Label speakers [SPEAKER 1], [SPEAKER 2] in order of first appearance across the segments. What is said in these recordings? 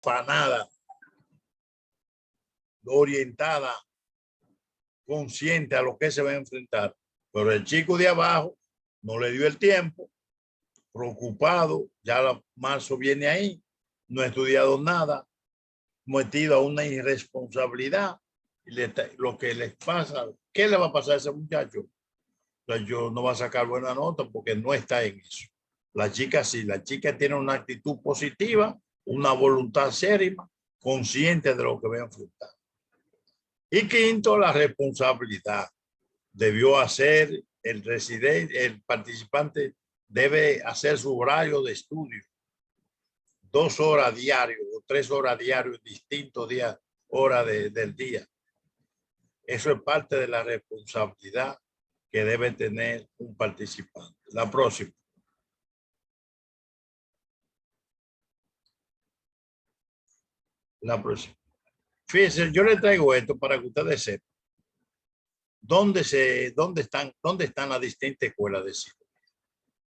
[SPEAKER 1] afanada, orientada, consciente a lo que se va a enfrentar. Pero el chico de abajo no le dio el tiempo, preocupado, ya marzo viene ahí, no ha estudiado nada, metido a una irresponsabilidad. Y lo que les pasa, ¿qué le va a pasar a ese muchacho? Yo no va a sacar buena nota porque no está en eso. La chica sí, la chica tiene una actitud positiva, una voluntad seria, consciente de lo que va a enfrentar. Y quinto, la responsabilidad. Debió hacer el residente, el participante debe hacer su horario de estudio. 2 horas diarias o 3 horas diarias, distintos días, horas del día. Eso es parte de la responsabilidad que debe tener un participante. La próxima. La próxima. Fíjense, yo le traigo esto para que ustedes sepan dónde están las distintas escuelas de cine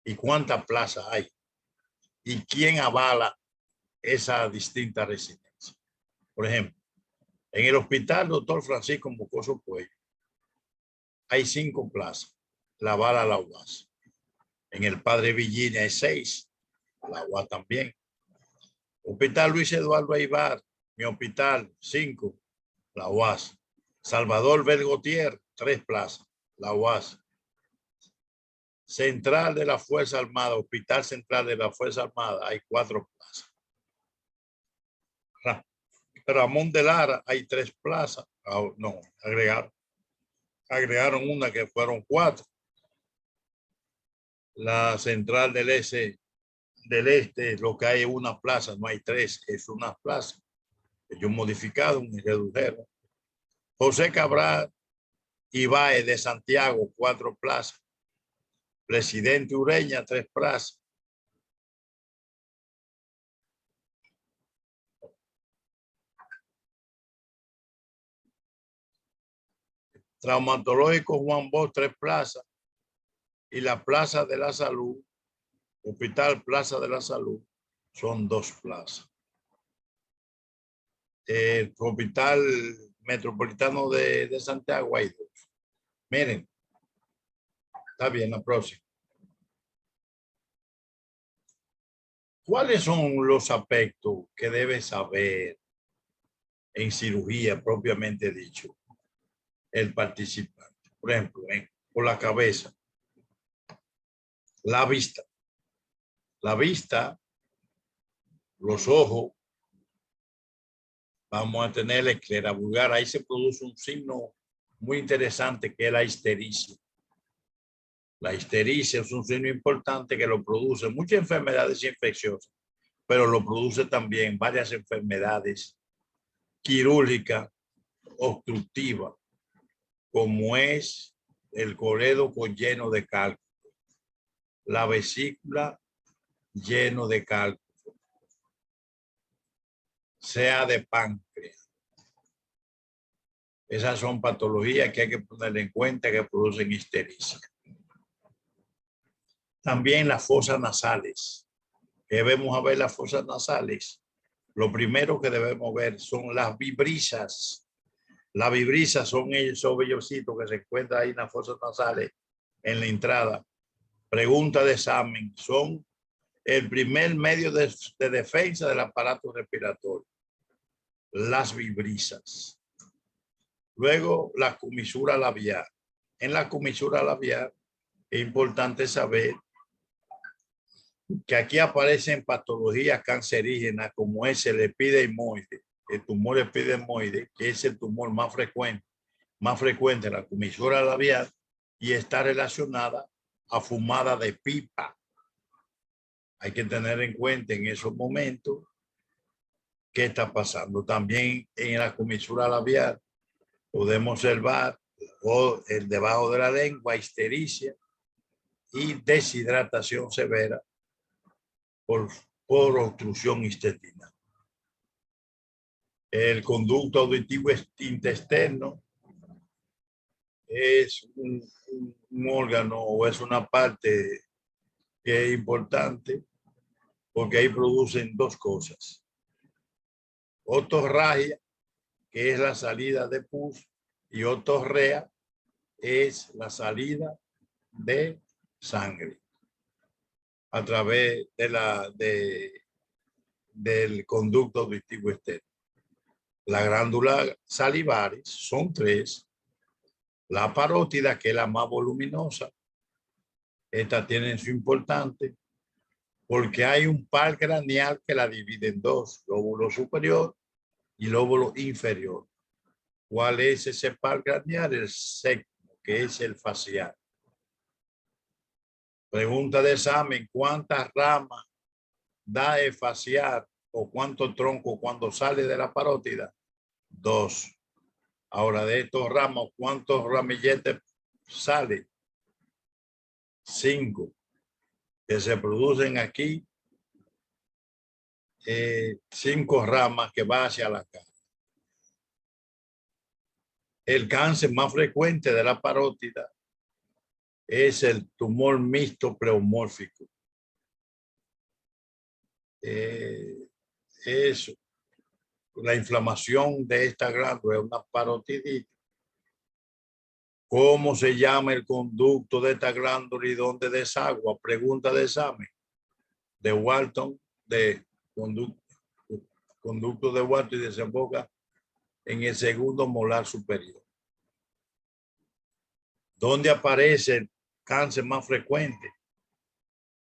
[SPEAKER 1] y cuántas plazas hay y quién avala esa distinta residencia. Por ejemplo, en el hospital Dr. Francisco Mocoso Puello hay 5 plazas, la avala la UAS. En el Padre Villini hay 6, la UAS también. Hospital Luis Eduardo Aibar, mi hospital, 5, la UAS. Salvador Belgotier, 3 plazas, la UAS. Central de la Fuerza Armada, Hospital Central de la Fuerza Armada, hay 4 plazas. Ramón de Lara, hay 3 plazas. No, agregaron una que fueron 4. La Central del Este, lo que hay es una plaza, no hay 3, es una plaza. Ellos modificaron y redujeron. José Cabral Ibaez de Santiago, 4 plazas. Presidente Ureña, 3 plazas. Traumatológico Juan Bosch, 3 plazas. Y la Plaza de la Salud, Hospital Plaza de la Salud, son 2 plazas. El Hospital Metropolitano de Santiago hay 2. Miren, está bien, la próxima. ¿Cuáles son los aspectos que debe saber en cirugía propiamente dicho el participante? Por ejemplo, por la cabeza, la vista. La vista, los ojos, vamos a tener la esclera vulgar. Ahí se produce un signo muy interesante que es la histericia. La histericia es un signo importante que lo produce muchas enfermedades infecciosas, pero lo produce también varias enfermedades quirúrgicas, obstructivas, como es el colédoco lleno de cálculo, la vesícula lleno de cálculo, sea de páncreas. Esas son patologías que hay que poner en cuenta que producen histericia. También las fosas nasales. Debemos ver las fosas nasales. Lo primero que debemos ver son las vibrisas. Las vibrisas son esos vellositos que se encuentran ahí en las fosas nasales en la entrada. Pregunta de examen. Son el primer medio de defensa del aparato respiratorio. Las vibrisas. Luego, la comisura labial. En la comisura labial es importante saber que aquí aparecen patologías cancerígenas como es el epidermoide, el tumor epidermoide, que es el tumor más frecuente en la comisura labial y está relacionada a fumada de pipa. Hay que tener en cuenta en esos momentos qué está pasando. También en la comisura labial podemos observar el debajo de la lengua, histericia y deshidratación severa por obstrucción intestinal. El conducto auditivo interno es un órgano o es una parte que es importante porque ahí producen 2 cosas. otorragia, que es la salida de pus, y otorrea es la salida de sangre a través del conducto auditivo externo. Las glándulas salivares son 3. La parótida, que es la más voluminosa, esta tiene su importante porque hay un par craneal que la divide en 2, lóbulo superior y lóbulo inferior. ¿Cuál es ese par craneal? El séptimo, que es el facial. Pregunta de examen: ¿cuántas ramas da el facial o cuánto tronco cuando sale de la parótida? 2. Ahora, de estos ramos, ¿cuántos ramilletes salen? 5, que se producen aquí. 5 ramas que va hacia la cara. El cáncer más frecuente de la parótida es el tumor mixto pleomórfico. Es la inflamación de esta glándula, es una parotiditis. ¿Cómo se llama el conducto de esta glándula y dónde desagua? Pregunta de examen de Walton, de conducto de Walton, y desemboca en el segundo molar superior. ¿Dónde aparece el cáncer más frecuente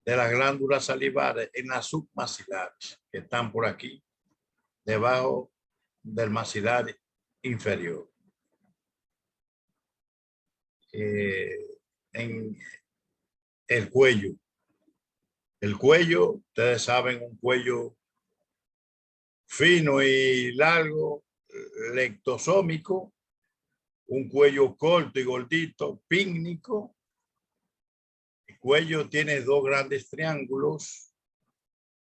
[SPEAKER 1] de las glándulas salivares? En las submaxilares, que están por aquí, debajo del maxilar inferior. En el cuello. El cuello, ustedes saben, un cuello fino y largo, lectosómico, un cuello corto y gordito, pícnico. El cuello tiene 2 grandes triángulos,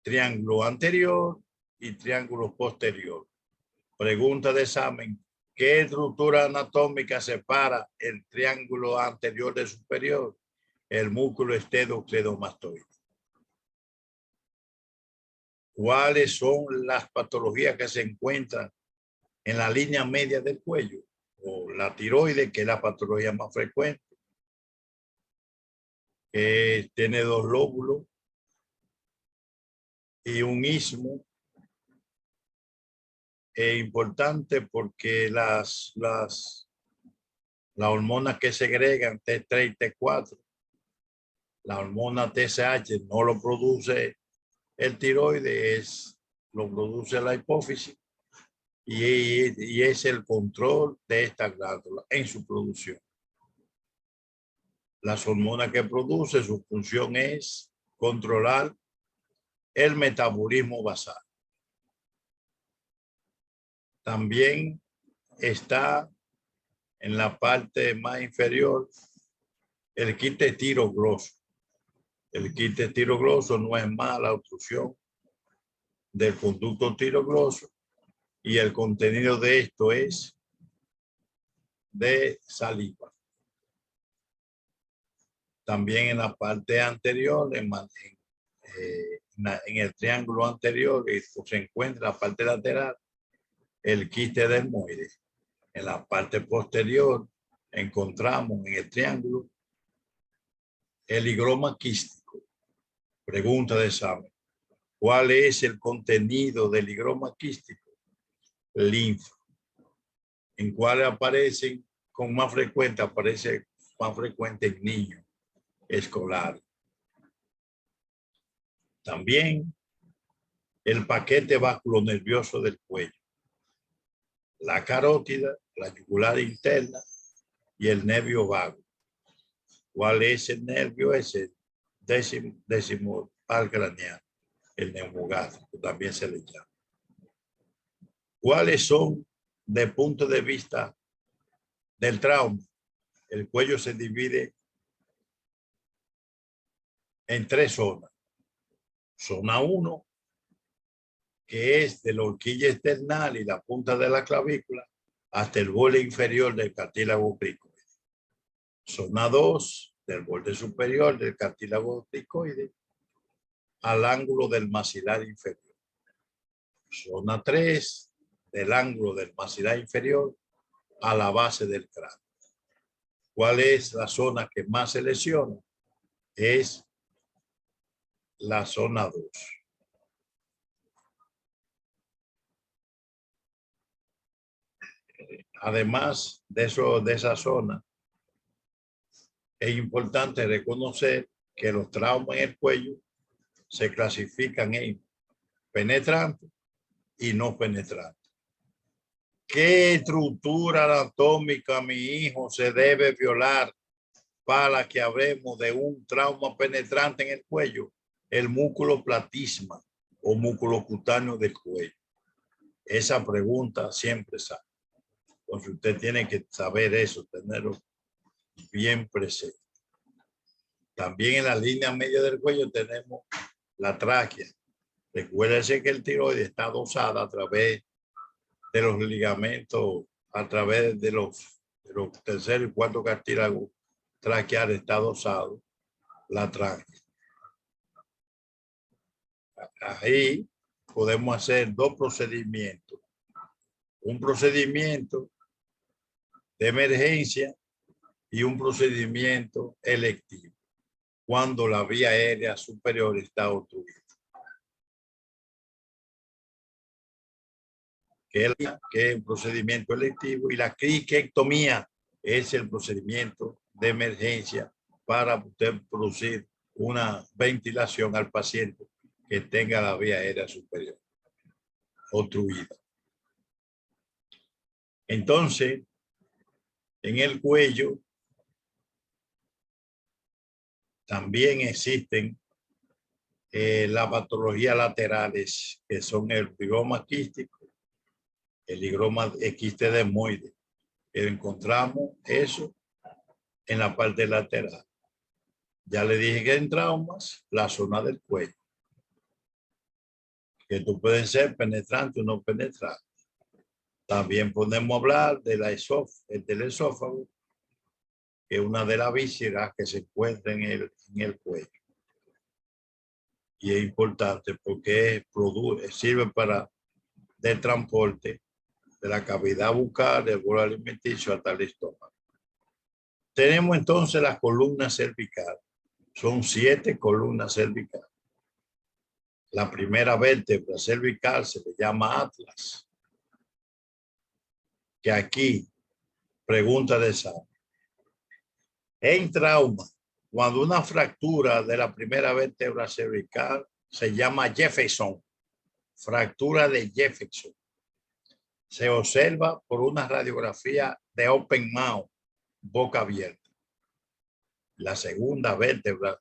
[SPEAKER 1] triángulo anterior y triángulo posterior. Pregunta de examen: ¿qué estructura anatómica separa el triángulo anterior del superior? El músculo esternocleidomastoide. ¿Cuáles son las patologías que se encuentran en la línea media del cuello? O la tiroides, que es la patología más frecuente. Tiene 2 lóbulos y un istmo. Es importante porque las hormonas que segregan T3 y T4, la hormona TSH no lo produce el tiroides, lo produce la hipófisis, y es el control de esta glándula en su producción. Las hormonas que produce, su función es controlar el metabolismo basal. También está en la parte más inferior el quiste tirogroso. El quiste tirogroso no es más la obstrucción del conducto tirogroso, y el contenido de esto es de saliva. También en la parte anterior, en el triángulo anterior, se encuentra la parte lateral, el quiste dermoide. En la parte posterior encontramos en el triángulo el higroma quístico. Pregunta de examen: ¿cuál es el contenido del higroma quístico? Linfa. ¿En cuál aparecen con más frecuencia? Aparece más frecuente en niños escolares. También el paquete vasculonervioso del cuello, la carótida, la yugular interna y el nervio vago. ¿Cuál es el nervio? Es el décimo par craneal, el neumogástrico, también se le llama. ¿Cuáles son, de punto de vista del trauma? El cuello se divide en 3 zonas. Zona 1, que es de la horquilla external y la punta de la clavícula hasta el borde inferior del cartílago cricoide. Zona 2, del borde superior del cartílago cricoide al ángulo del maxilar inferior. Zona 3, del ángulo del maxilar inferior a la base del cráneo. ¿Cuál es la zona que más se lesiona? Es la zona 2. Además de eso, de esa zona, es importante reconocer que los traumas en el cuello se clasifican en penetrantes y no penetrantes. ¿Qué estructura anatómica, mi hijo, se debe violar para que hablemos de un trauma penetrante en el cuello? El músculo platisma o músculo cutáneo del cuello. Esa pregunta siempre sale. Entonces usted tiene que saber eso, tenerlo bien presente. También en la línea media del cuello tenemos la tráquea. Recuérdese que el tiroides está dosada a través de los ligamentos, a través de los tercer y cuarto cartílagos traqueales está dosado la tráquea. Ahí podemos hacer dos procedimientos. Un procedimiento de emergencia y un procedimiento electivo cuando la vía aérea superior está obstruida. Que es un procedimiento electivo, y la criquectomía es el procedimiento de emergencia para usted producir una ventilación al paciente que tenga la vía aérea superior obstruida. Entonces, en el cuello también existen las patologías laterales, que son el fibroma quístico, el higroma quiste dermoide. Encontramos eso en la parte lateral. Ya le dije que en traumas, la zona del cuello, que tú pueden ser penetrante o no penetrante. También podemos hablar de del esófago, que es una de las vísceras que se encuentra en el cuello. Y es importante porque sirve para el transporte de la cavidad bucal, del bolo alimenticio hasta el estómago. Tenemos entonces las columnas cervicales. Son 7 columnas cervicales. La primera vértebra cervical se le llama atlas. Que aquí, pregunta de examen. En trauma, cuando una fractura de la primera vértebra cervical se llama Jefferson, fractura de Jefferson, se observa por una radiografía de open mouth, boca abierta. La segunda vértebra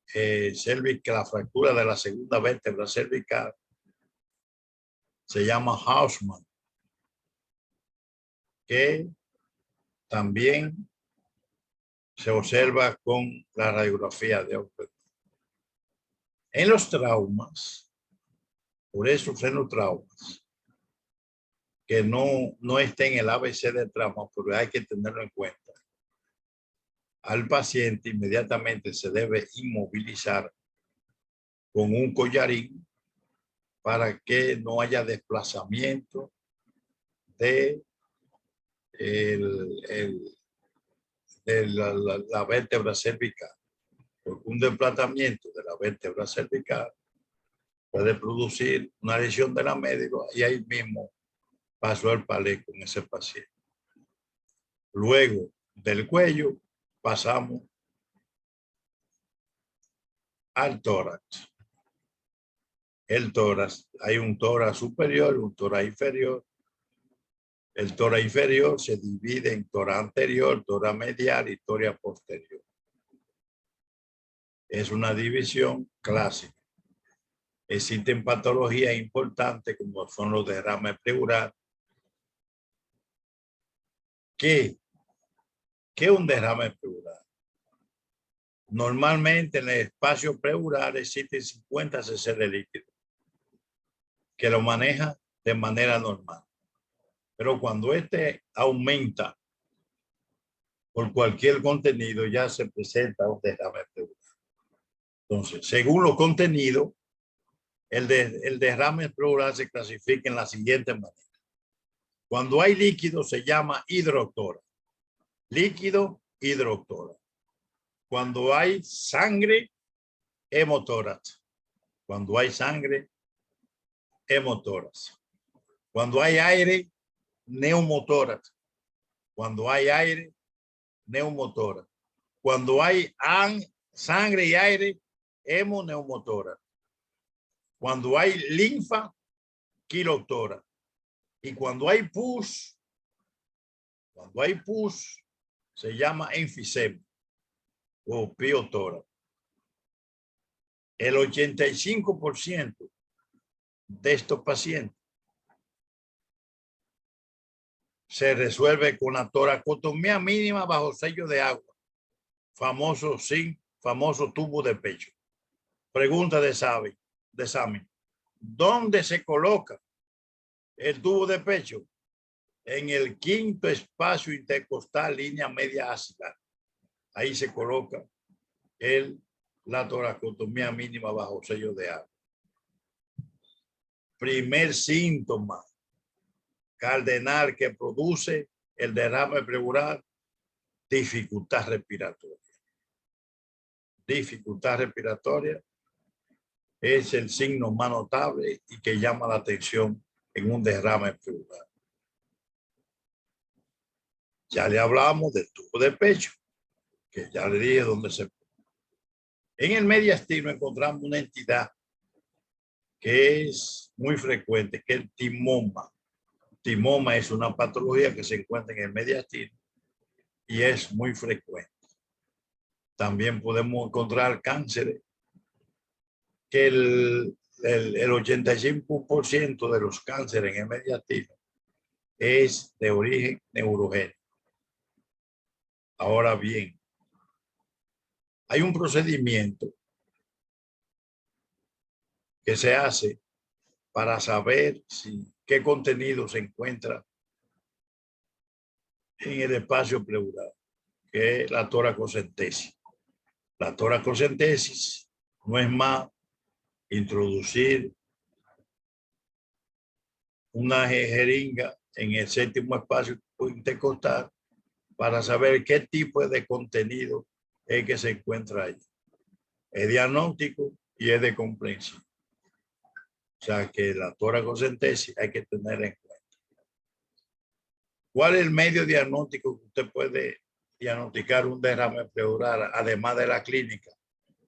[SPEAKER 1] cervical, la fractura de la segunda vértebra cervical se llama Hausmann, que también se observa con la radiografía de open. En los traumas, por eso en los traumas, que no esté en el ABC de trauma, pero hay que tenerlo en cuenta. Al paciente inmediatamente se debe inmovilizar con un collarín para que no haya desplazamiento de, la vértebra cervical. Porque un desplazamiento de la vértebra cervical puede producir una lesión de la médula, y ahí mismo pasó el palé con ese paciente. Luego del cuello pasamos al tórax. El tórax, hay un tórax superior, un tórax inferior. El tórax inferior se divide en tórax anterior, tórax medial y tórax posterior. Es una división clásica. Existen patologías importantes como son los derrames pleurales. ¿Qué es un derrame pleural? Normalmente en el espacio pleural existen 50 cc de líquido que lo maneja de manera normal. Pero cuando este aumenta por cualquier contenido, ya se presenta un derrame pleural. Entonces, según los contenidos, El derrame pleural se clasifica en la siguiente manera. Cuando hay líquido se llama hidrotórax. Líquido, hidrotórax. Cuando hay sangre, hemotórax. Cuando hay sangre, hemotórax. Cuando hay aire, neumotórax. Cuando hay aire, neumotórax. Cuando hay sangre y aire, hemoneumotórax. Cuando hay linfa, quirotórax. Y cuando hay pus, se llama enfisema o piotórax. El 85% de estos pacientes se resuelve con la toracotomía mínima bajo sello de agua, famoso tubo de pecho. Pregunta de examen. ¿Dónde se coloca el tubo de pecho? En el quinto espacio intercostal, línea media axilar. Ahí se coloca la toracotomía mínima bajo sello de agua. Primer síntoma cardenal que produce el derrame pleural: dificultad respiratoria. Dificultad respiratoria es el signo más notable y que llama la atención en un derrame pleural. Ya le hablamos del tubo de pecho, que ya le dije dónde se pone. En el mediastino encontramos una entidad que es muy frecuente, que es el timoma. Timoma es una patología que se encuentra en el mediastino y es muy frecuente. También podemos encontrar cánceres, que el 85% de los cánceres en el mediastino es de origen neurogénico. Ahora bien, hay un procedimiento que se hace para saber qué contenido se encuentra en el espacio pleural, que es la toracocentesis. La toracocentesis no es más introducir una jeringa en el séptimo espacio intercostal para saber qué tipo de contenido es que se encuentra ahí. Es diagnóstico y es de comprensión. O sea que la toracocentesis hay que tener en cuenta. ¿Cuál es el medio diagnóstico que usted puede diagnosticar un derrame pleural, además de la clínica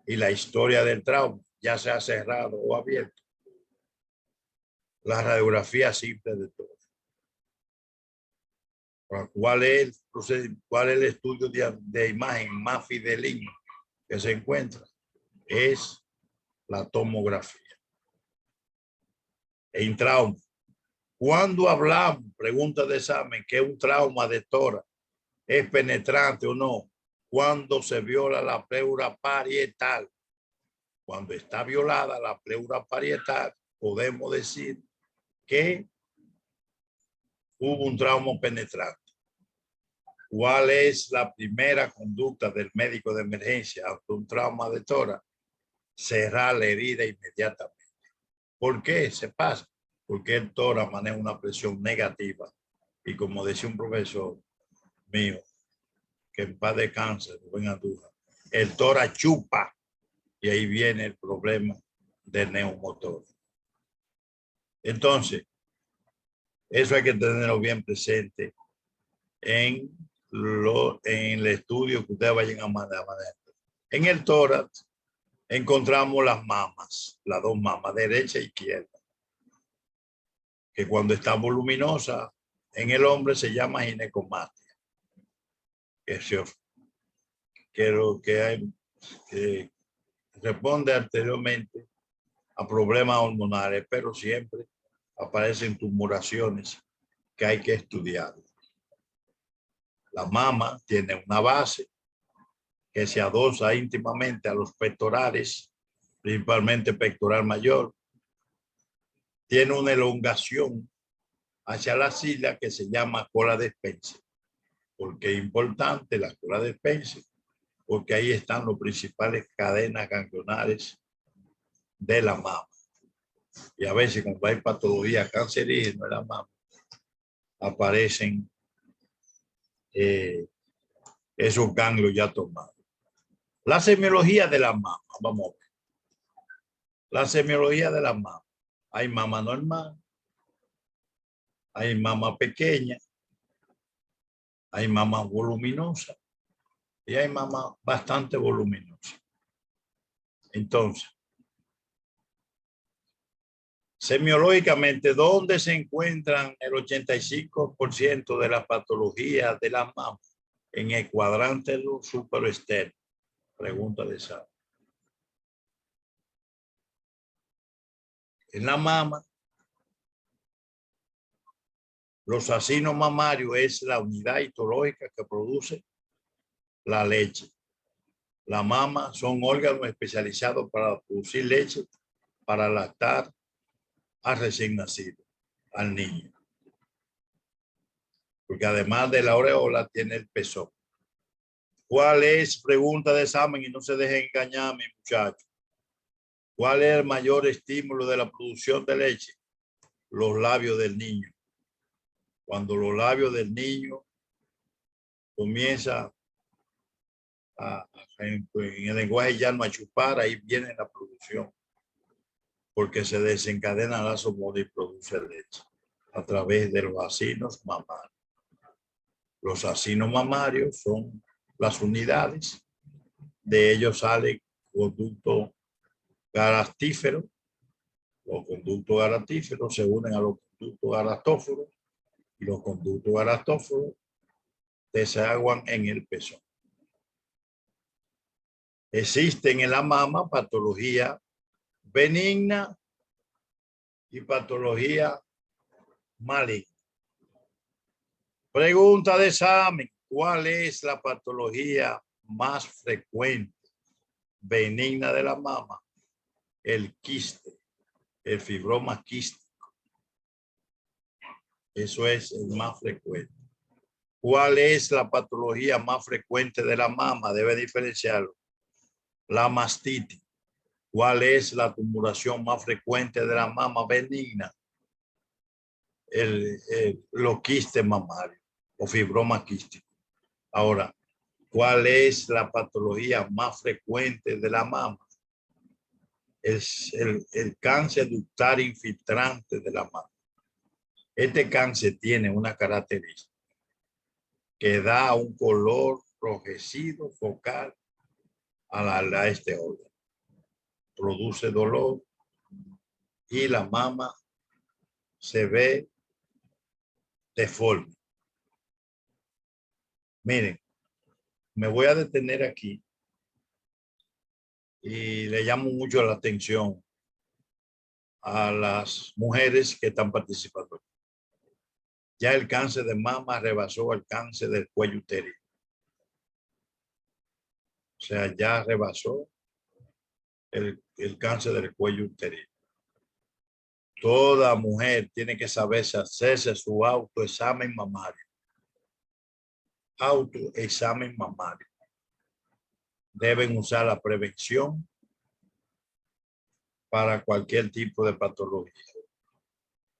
[SPEAKER 1] y la historia del trauma, ya sea cerrado o abierto? La radiografía simple de todo. ¿Cuál es el estudio de imagen más fidedigno que se encuentra? Es la tomografía. En trauma, cuando hablamos, pregunta de examen, que un trauma de tórax es penetrante o no, cuando se viola la pleura parietal. Cuando está violada la pleura parietal, podemos decir que hubo un trauma penetrante. ¿Cuál es la primera conducta del médico de emergencia ante un trauma de tórax? Cerrar la herida inmediatamente. ¿Por qué se pasa? Porque el tórax maneja una presión negativa. Y como decía un profesor mío, que en paz descanse, Rubén Andújar, el tórax chupa. Y ahí viene el problema del neumotor. Entonces, eso hay que tenerlo bien presente en el estudio que ustedes vayan a manejar. En el tórax encontramos las mamas, las dos mamas, derecha e izquierda, que cuando está voluminosa en el hombre se llama ginecomastia, que responde anteriormente a problemas hormonales, pero siempre aparecen tumoraciones que hay que estudiar. La mama tiene una base que se adosa íntimamente a los pectorales, principalmente pectoral mayor. Tiene una elongación hacia la axila que se llama cola de Spencer. ¿Por qué es importante la cola de Spencer? Porque ahí están las principales cadenas ganglionares de la mama. Y a veces cuando hay patología cancerígena en la mama, aparecen esos ganglios ya tomados. La semiología de la mama, vamos a ver. La semiología de la mama. Hay mama normal, hay mama pequeña, hay mama voluminosa y hay mama bastante voluminosa. Entonces, semiológicamente, ¿dónde se encuentran el 85% de las patologías de la mama? En el cuadrante superexterno. Pregunta de esa. En la mama, los acinos mamarios es la unidad histológica que produce la leche. La mama son órganos especializados para producir leche para lactar al recién nacido, al niño. Porque además de la aureola tiene el pezón. ¿Cuál es, pregunta de examen y no se dejen engañar, mi muchacho? ¿Cuál es el mayor estímulo de la producción de leche? Los labios del niño. Cuando los labios del niño comienzan en el lenguaje llano a chupar, ahí viene la producción. Porque se desencadena la somora y produce leche a través de los acinos mamarios. Los acinos mamarios son las unidades. De ellos sale conducto galactífero. Los conductos galactíferos se unen a los conductos galactóforos y los conductos galactóforos desaguan en el pezón. Existen en la mama patología benigna y patología maligna. Pregunta de examen: ¿cuál es la patología más frecuente benigna de la mama? El quiste, el fibroma quístico. Eso es el más frecuente. ¿Cuál es la patología más frecuente de la mama? Debe diferenciarlo. La mastitis. ¿Cuál es la tumulación más frecuente de la mama benigna? Los quistes mamarios o fibroma quístico. Ahora, ¿cuál es la patología más frecuente de la mama? Es el cáncer ductal infiltrante de la mama. Este cáncer tiene una característica que da un color rojecido focal a este órgano. Produce dolor y la mama se ve deforme. Miren, me voy a detener aquí y le llamo mucho la atención a las mujeres que están participando. Ya el cáncer de mama rebasó el cáncer del cuello uterino. O sea, ya rebasó el cáncer del cuello uterino. Toda mujer tiene que saberse hacerse su autoexamen mamario. Autoexamen mamario. Deben usar la prevención para cualquier tipo de patología.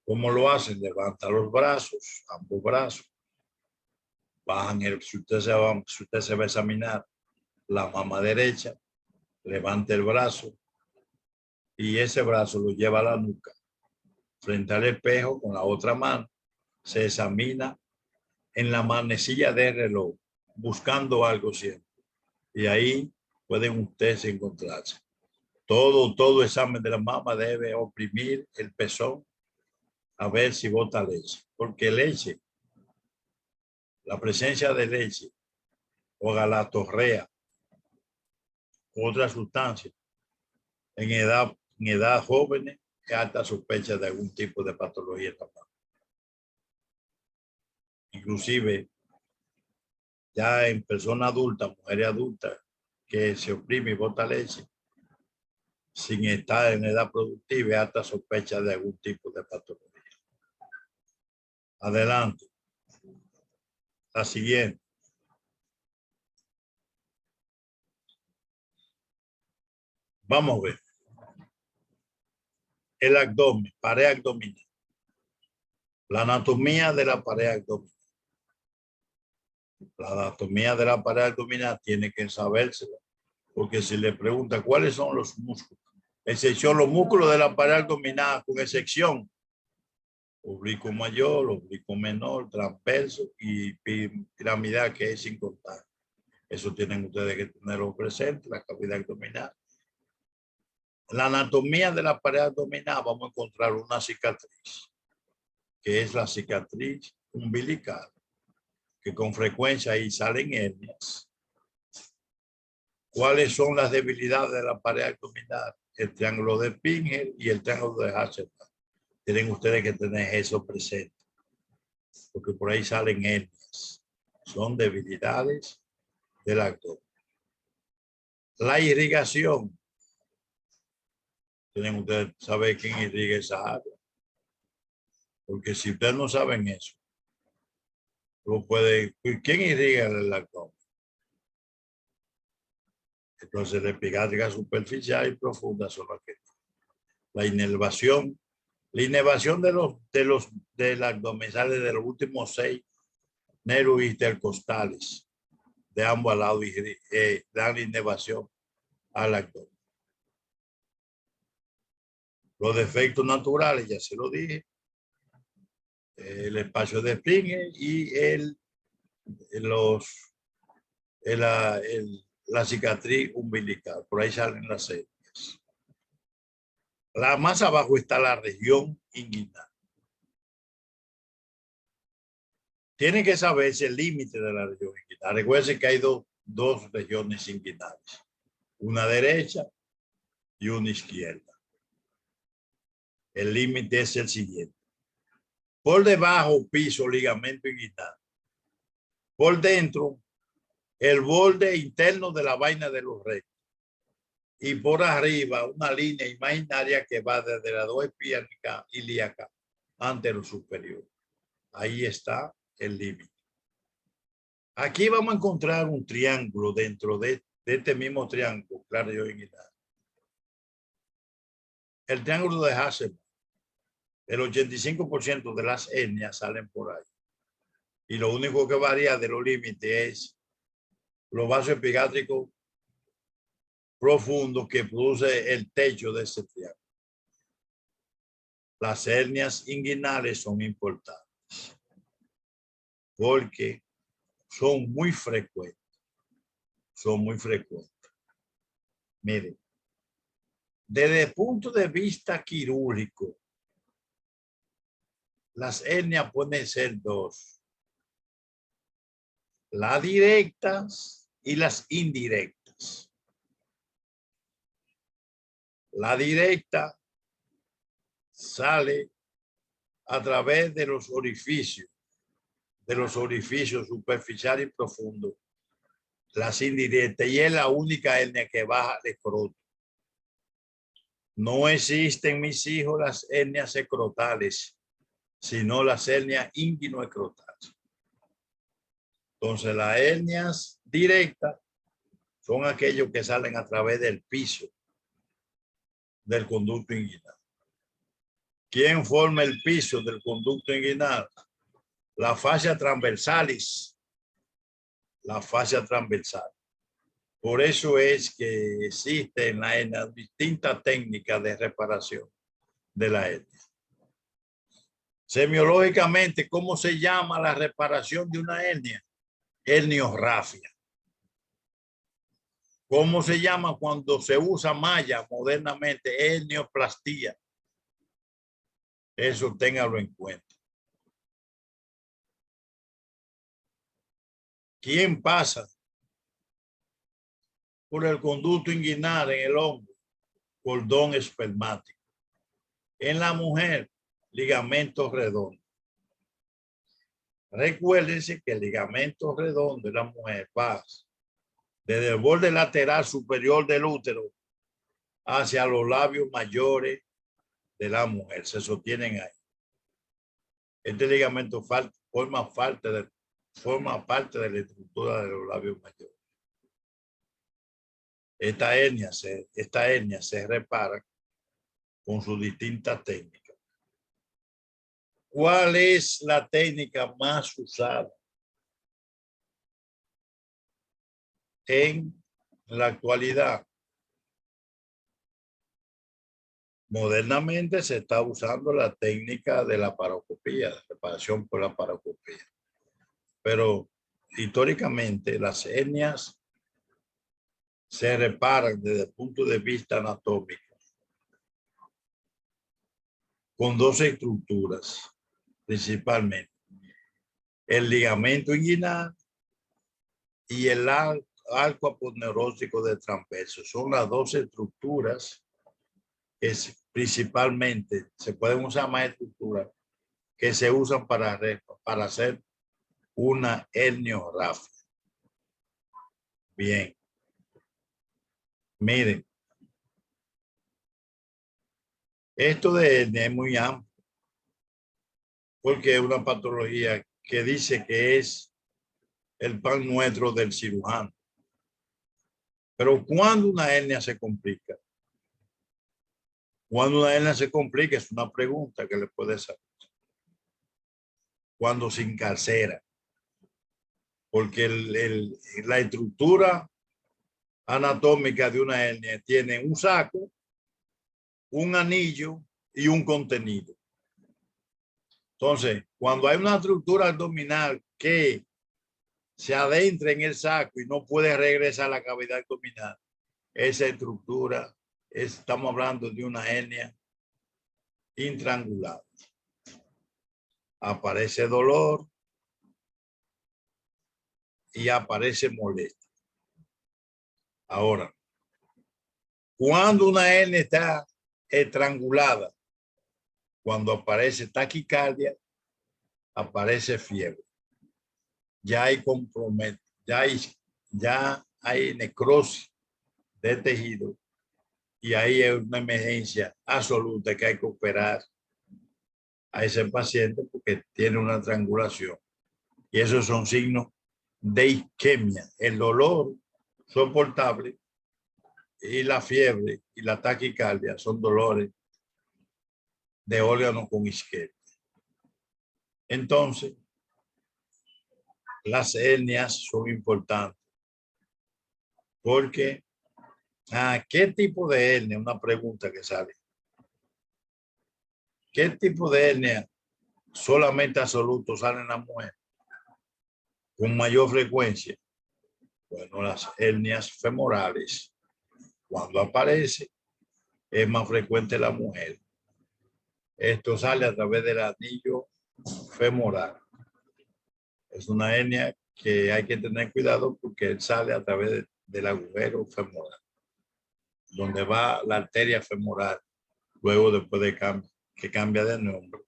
[SPEAKER 1] ¿Cómo lo hacen? Levanta los brazos, ambos brazos. Bajan si usted se va a examinar la mama derecha, levante el brazo y ese brazo lo lleva a la nuca. Frente al espejo con la otra mano, se examina en la manecilla del reloj, buscando algo siempre. Y ahí pueden ustedes encontrarse. Todo examen de la mama debe oprimir el pezón a ver si bota leche. Porque leche, la presencia de leche o galactorrea, otra sustancia, en edad joven, es alta sospecha de algún tipo de patología en la mama. Inclusive, ya en personas adultas, mujeres adultas, que se oprime y bota leche, sin estar en edad productiva, hasta sospecha de algún tipo de patología. Adelante. La siguiente. Vamos a ver. el abdomen, pared abdominal. La anatomía de la pared abdominal. La anatomía de la pared abdominal tiene que sabérsela, porque si le pregunta cuáles son los músculos, excepción los músculos de la pared abdominal, con excepción oblicuo mayor, oblicuo menor, transverso y piramidal, que es sin contar. Eso tienen ustedes que tenerlo presente, la cavidad abdominal. La anatomía de la pared abdominal vamos a encontrar una cicatriz, que es la cicatriz umbilical, que con frecuencia ahí salen hernias. ¿Cuáles son las debilidades de la pared abdominal? El triángulo de Spinger y el triángulo de Hasselbalch. Tienen ustedes que tener eso presente, porque por ahí salen hernias. Son debilidades del abdomen. La irrigación. Tienen ustedes que saber quién irriga esa área. Porque si ustedes no saben eso, lo puede. ¿Quién irriga el abdomen? Entonces, la epigástrica superficial y profunda son las que. La inervación. La inervación del abdomen sale de los últimos 6 nervios intercostales de ambos lados y dan inervación al abdomen. Los defectos naturales, ya se lo dije, el espacio de Springer y la cicatriz umbilical. Por ahí salen las hernias. Más abajo está la región inguinal. Tienen que saberse el límite de la región inguinal. Recuerden que hay dos regiones inguinales. Una derecha y una izquierda. El límite es el siguiente. Por debajo, piso, ligamento inguinal. Por dentro, el borde interno de la vaina de los rectos. Y por arriba, una línea imaginaria que va desde la dos espinacas ilíaca ante lo superior. Ahí está el límite. Aquí vamos a encontrar un triángulo dentro de este mismo triángulo, claro, yo inguinal. El triángulo de Hasselbalch. El 85% de las hernias salen por ahí. Y lo único que varía de los límites es los vasos epigástricos profundos que produce el techo de ese triángulo. Las hernias inguinales son importantes porque son muy frecuentes. Son muy frecuentes. Miren, desde el punto de vista quirúrgico, las hernias pueden ser dos. Las directas y las indirectas. La directa sale a través de los orificios superficiales y profundos. Las indirectas, y es la única hernia que baja el escroto. No existen, mis hijos, las hernias escrotales, sino las hernias inguinoescrotales. Entonces, las hernias directas son aquellos que salen a través del piso del conducto inguinal. ¿Quién forma el piso del conducto inguinal? La fascia transversalis. La fascia transversal. Por eso es que existen en las distintas técnicas de reparación de la hernia. Semiológicamente, ¿cómo se llama la reparación de una hernia? Herniorrafia. ¿Cómo se llama cuando se usa malla modernamente? Hernioplastía. Eso téngalo en cuenta. ¿Quién pasa por el conducto inguinal en el hombre? Cordón espermático. En la mujer, ligamento redondo. Recuérdense que el ligamento redondo de la mujer va desde el borde lateral superior del útero hacia los labios mayores de la mujer. Se sostienen ahí. Este ligamento forma parte de la estructura de los labios mayores. Esta hernia se repara con sus distintas técnicas. ¿Cuál es la técnica más usada en la actualidad? Modernamente se está usando la técnica de la paroscopía, de reparación por la paroscopía. Pero históricamente las hernias se reparan desde el punto de vista anatómico con dos estructuras, principalmente el ligamento inguinal y el arco aponeurótico del transverso. Son las dos estructuras que principalmente se pueden usar más estructuras que se usan para hacer una herniorrafia. Bien. Miren, esto de hernia es muy amplio porque es una patología que dice que es el pan nuestro del cirujano. Pero cuando una hernia se complica, cuando una hernia se complica es una pregunta que le puede hacer. Cuando se encarcera, porque la estructura anatómica de una hernia tiene un saco, un anillo y un contenido. Entonces, cuando hay una estructura abdominal que se adentra en el saco y no puede regresar a la cavidad abdominal, esa estructura, estamos hablando de una hernia intrangulada. Aparece dolor y aparece molestia. Ahora, cuando una hernia está estrangulada, cuando aparece taquicardia, aparece fiebre. Ya hay compromiso, ya hay necrosis de tejido y ahí es una emergencia absoluta que hay que operar a ese paciente porque tiene una estrangulación. Y esos son signos de isquemia. El dolor soportable y la fiebre y la taquicardia son dolores de órganos con isquemia. Entonces, las hernias son importantes porque ¿qué tipo de hernia? Una pregunta que sale. ¿Qué tipo de hernia solamente absoluto sale en la mujer con mayor frecuencia? Bueno, las hernias femorales. Cuando aparece, es más frecuente en la mujer. Esto sale a través del anillo femoral. Es una hernia que hay que tener cuidado porque sale a través del agujero femoral, donde va la arteria femoral. Luego, después de que cambia de nombre,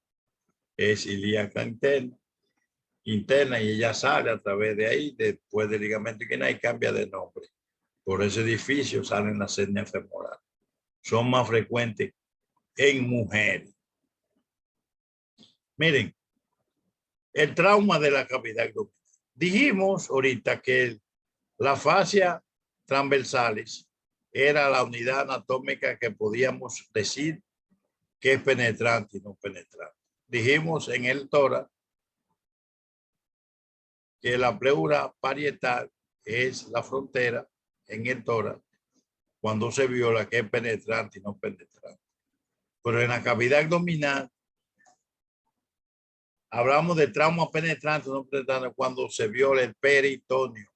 [SPEAKER 1] es ilíaca interna y ella sale a través de ahí, después del ligamento inguinal y cambia de nombre. Por ese edificio salen las hernias femorales. Son más frecuentes en mujeres. Miren, el trauma de la cavidad abdominal. Dijimos ahorita que la fascia transversales era la unidad anatómica que podíamos decir que es penetrante y no penetrante. Dijimos en el tórax que la pleura parietal es la frontera en el tórax cuando se viola, que es penetrante y no penetrante. Pero en la cavidad abdominal hablamos de trauma penetrante, no penetrante, cuando se viola el peritoneo.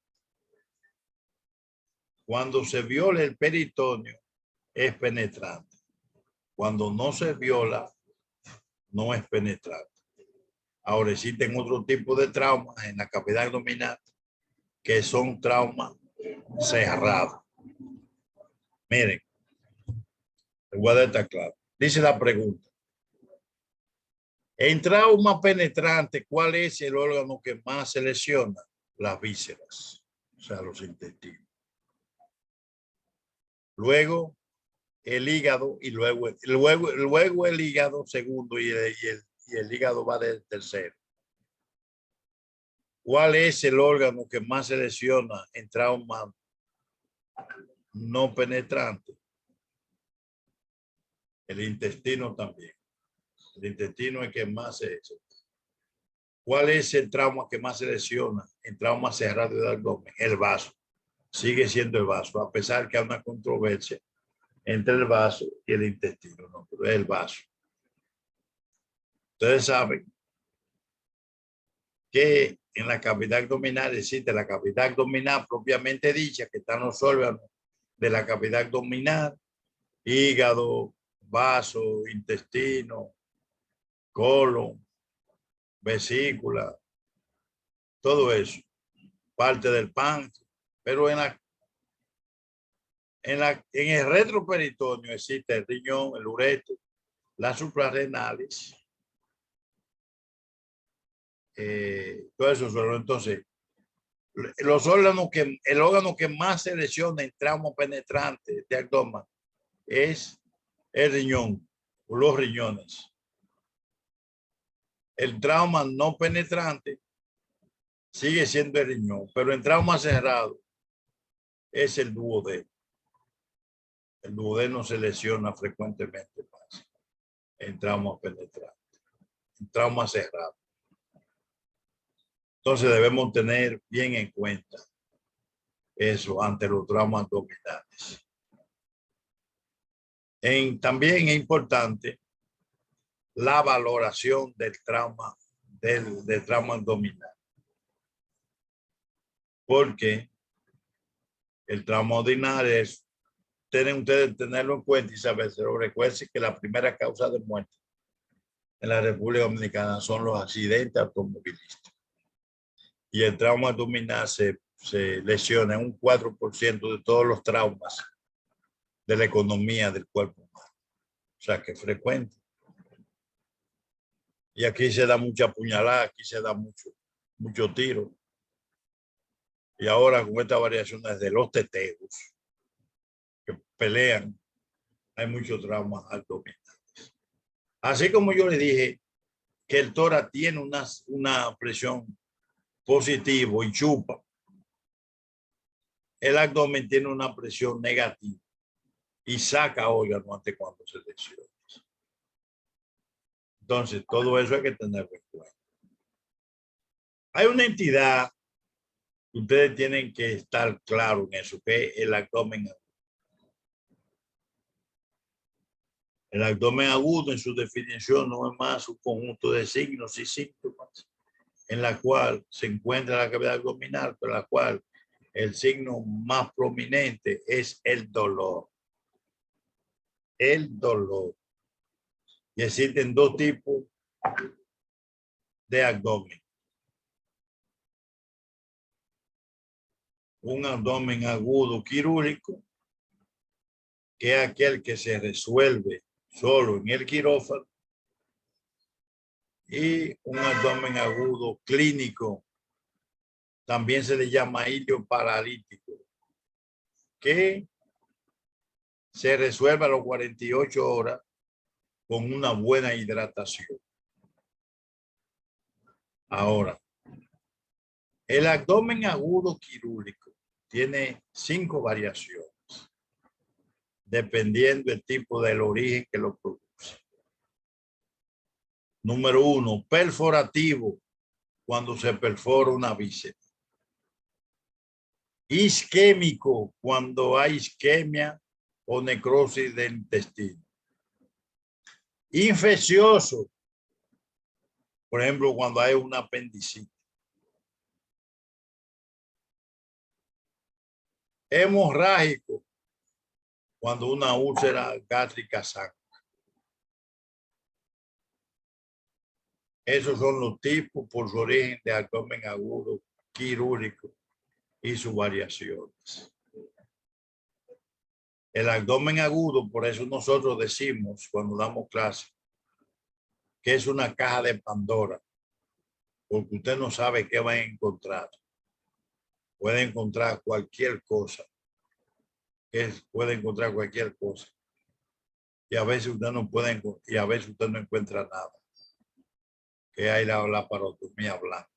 [SPEAKER 1] Cuando se viola el peritoneo es penetrante. Cuando no se viola, no es penetrante. Ahora existen otro tipo de traumas en la cavidad abdominal que son traumas cerrados. Miren, les voy a dar esta clave. Dice la pregunta. En trauma penetrante, ¿cuál es el órgano que más se lesiona? Las vísceras, o sea, los intestinos. Luego el hígado y luego el hígado segundo y el hígado va del tercero. ¿Cuál es el órgano que más se lesiona en trauma no penetrante? El intestino también. El intestino es el que más se echa. ¿Cuál es el trauma que más se lesiona en trauma cerrado del abdomen? El vaso. Sigue siendo el vaso, a pesar que hay una controversia entre el vaso y el intestino, no, pero es el vaso. Ustedes saben que en la cavidad abdominal existe la cavidad abdominal propiamente dicha, que están los órganos de la cavidad abdominal, hígado, vaso, intestino, colon, vesícula, todo eso, parte del páncreas, pero en el retroperitoneo existe el riñón, el ureter, las suprarrenales, todo eso solo. Entonces, los órganos el órgano que más se lesiona en trauma penetrante de abdomen es el riñón, o los riñones. El trauma no penetrante sigue siendo el riñón, pero en trauma cerrado es el duodeno. El duodeno se lesiona frecuentemente más en trauma penetrante, en trauma cerrado. Entonces debemos tener bien en cuenta eso ante los traumas abdominales. También es importante la valoración del trauma, del trauma abdominal. Porque el trauma abdominal es, tienen ustedes tenerlo en cuenta y saberlo. Recuerden que la primera causa de muerte en la República Dominicana son los accidentes automovilísticos. Y el trauma abdominal se lesiona en un 4% de todos los traumas de la economía del cuerpo humano. O sea, que es frecuente. Y aquí se da mucha puñalada, aquí se da mucho tiro. Y ahora con estas variaciones de los teteos que pelean, hay muchos traumas abdominales. Así como yo le dije que el tórax tiene una presión positiva y chupa, el abdomen tiene una presión negativa y saca órganos antes cuando se lesiona. Entonces, todo eso hay que tenerlo en cuenta. Hay una entidad que ustedes tienen que estar claros en eso, que es el abdomen agudo. El abdomen agudo, en su definición, no es más un conjunto de signos y síntomas en la cual se encuentra la cavidad abdominal, pero la cual el signo más prominente es el dolor. El dolor. Y existen dos tipos de abdomen. Un abdomen agudo quirúrgico, que es aquel que se resuelve solo en el quirófano, y un abdomen agudo clínico, también se le llama ilioparalítico, que se resuelve a las 48 horas con una buena hidratación. Ahora, el abdomen agudo quirúrgico tiene 5 variaciones, dependiendo del tipo del origen que lo produce. Número 1, perforativo, cuando se perfora una víscera. Isquémico, cuando hay isquemia o necrosis del intestino. Infeccioso, por ejemplo, cuando hay una apendicitis. Hemorrágico, cuando una úlcera gástrica sangra. Esos son los tipos por su origen de abdomen agudo quirúrgico y sus variaciones. El abdomen agudo, por eso nosotros decimos cuando damos clase, que es una caja de Pandora, porque usted no sabe qué va a encontrar. Puede encontrar cualquier cosa. Puede encontrar cualquier cosa. Y a veces usted no puede, y a veces usted no encuentra nada. Que hay la laparotomía blanca.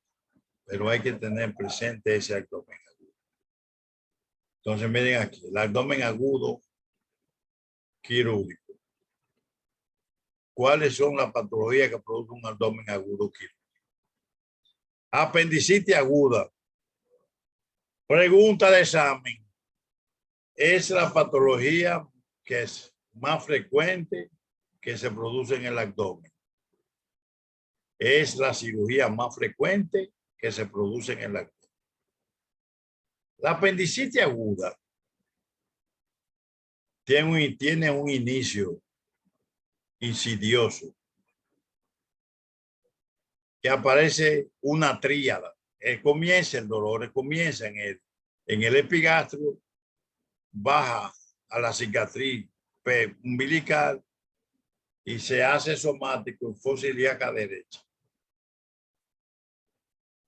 [SPEAKER 1] Pero hay que tener presente ese abdomen agudo. Entonces miren aquí, el abdomen agudo quirúrgico. ¿Cuáles son las patologías que producen un abdomen agudo quirúrgico? Apendicitis aguda. Pregunta de examen. ¿Es la patología que es más frecuente que se produce en el abdomen? Es la cirugía más frecuente que se produce en el abdomen. La apendicitis aguda tiene un inicio insidioso que aparece una tríada. Comienza el dolor, comienza en el epigastrio, baja a la cicatriz umbilical y se hace somático en fosa ilíaca derecha.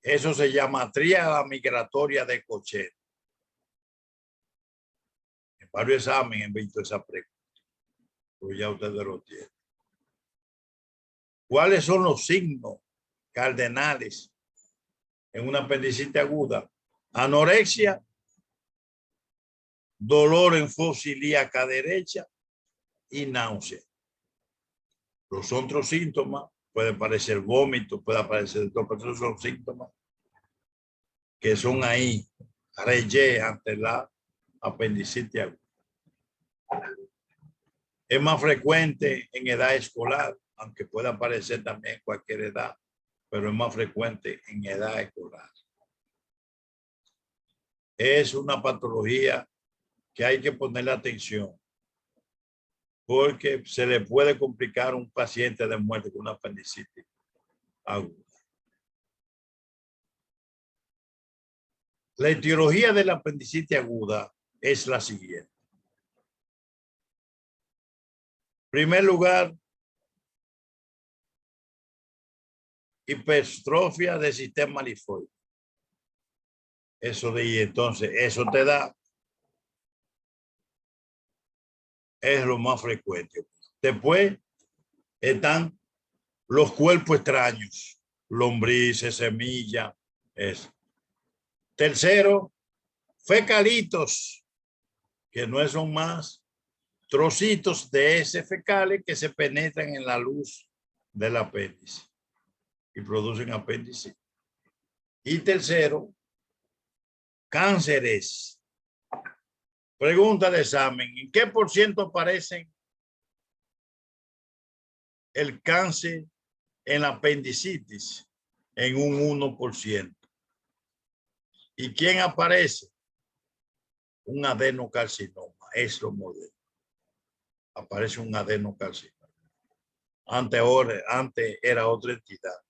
[SPEAKER 1] Eso se llama tríada migratoria de Cochet. En varios exámenes han visto esa pregunta, pues ya ustedes lo tienen. ¿Cuáles son los signos cardenales en una apendicitis aguda? Anorexia, dolor en fosa ilíaca derecha y náusea. Los otros síntomas puede parecer vómito, puede aparecer todo, pero esos son síntomas que son ahí, reyes ante la apendicitis aguda. Es más frecuente en edad escolar, aunque pueda aparecer también en cualquier edad, pero es más frecuente en edad escolar. Es una patología que hay que ponerle atención porque se le puede complicar a un paciente de muerte con una apendicitis aguda. La etiología de la apendicitis aguda es la siguiente. En primer lugar, hipertrofia del sistema linfático. Entonces, eso te da, es lo más frecuente. Después están los cuerpos extraños, lombrices, semillas. Tercero, fecalitos, que no son más trocitos de heces fecales que se penetran en la luz del apéndice y producen apéndice. Y tercero, cánceres. Pregunta de examen: ¿en qué por ciento aparecen el cáncer en la apendicitis? En un 1%. ¿Y quién aparece? Un adenocarcinoma. Es lo moderno. Aparece un adenocarcinoma. Antes era otra entidad,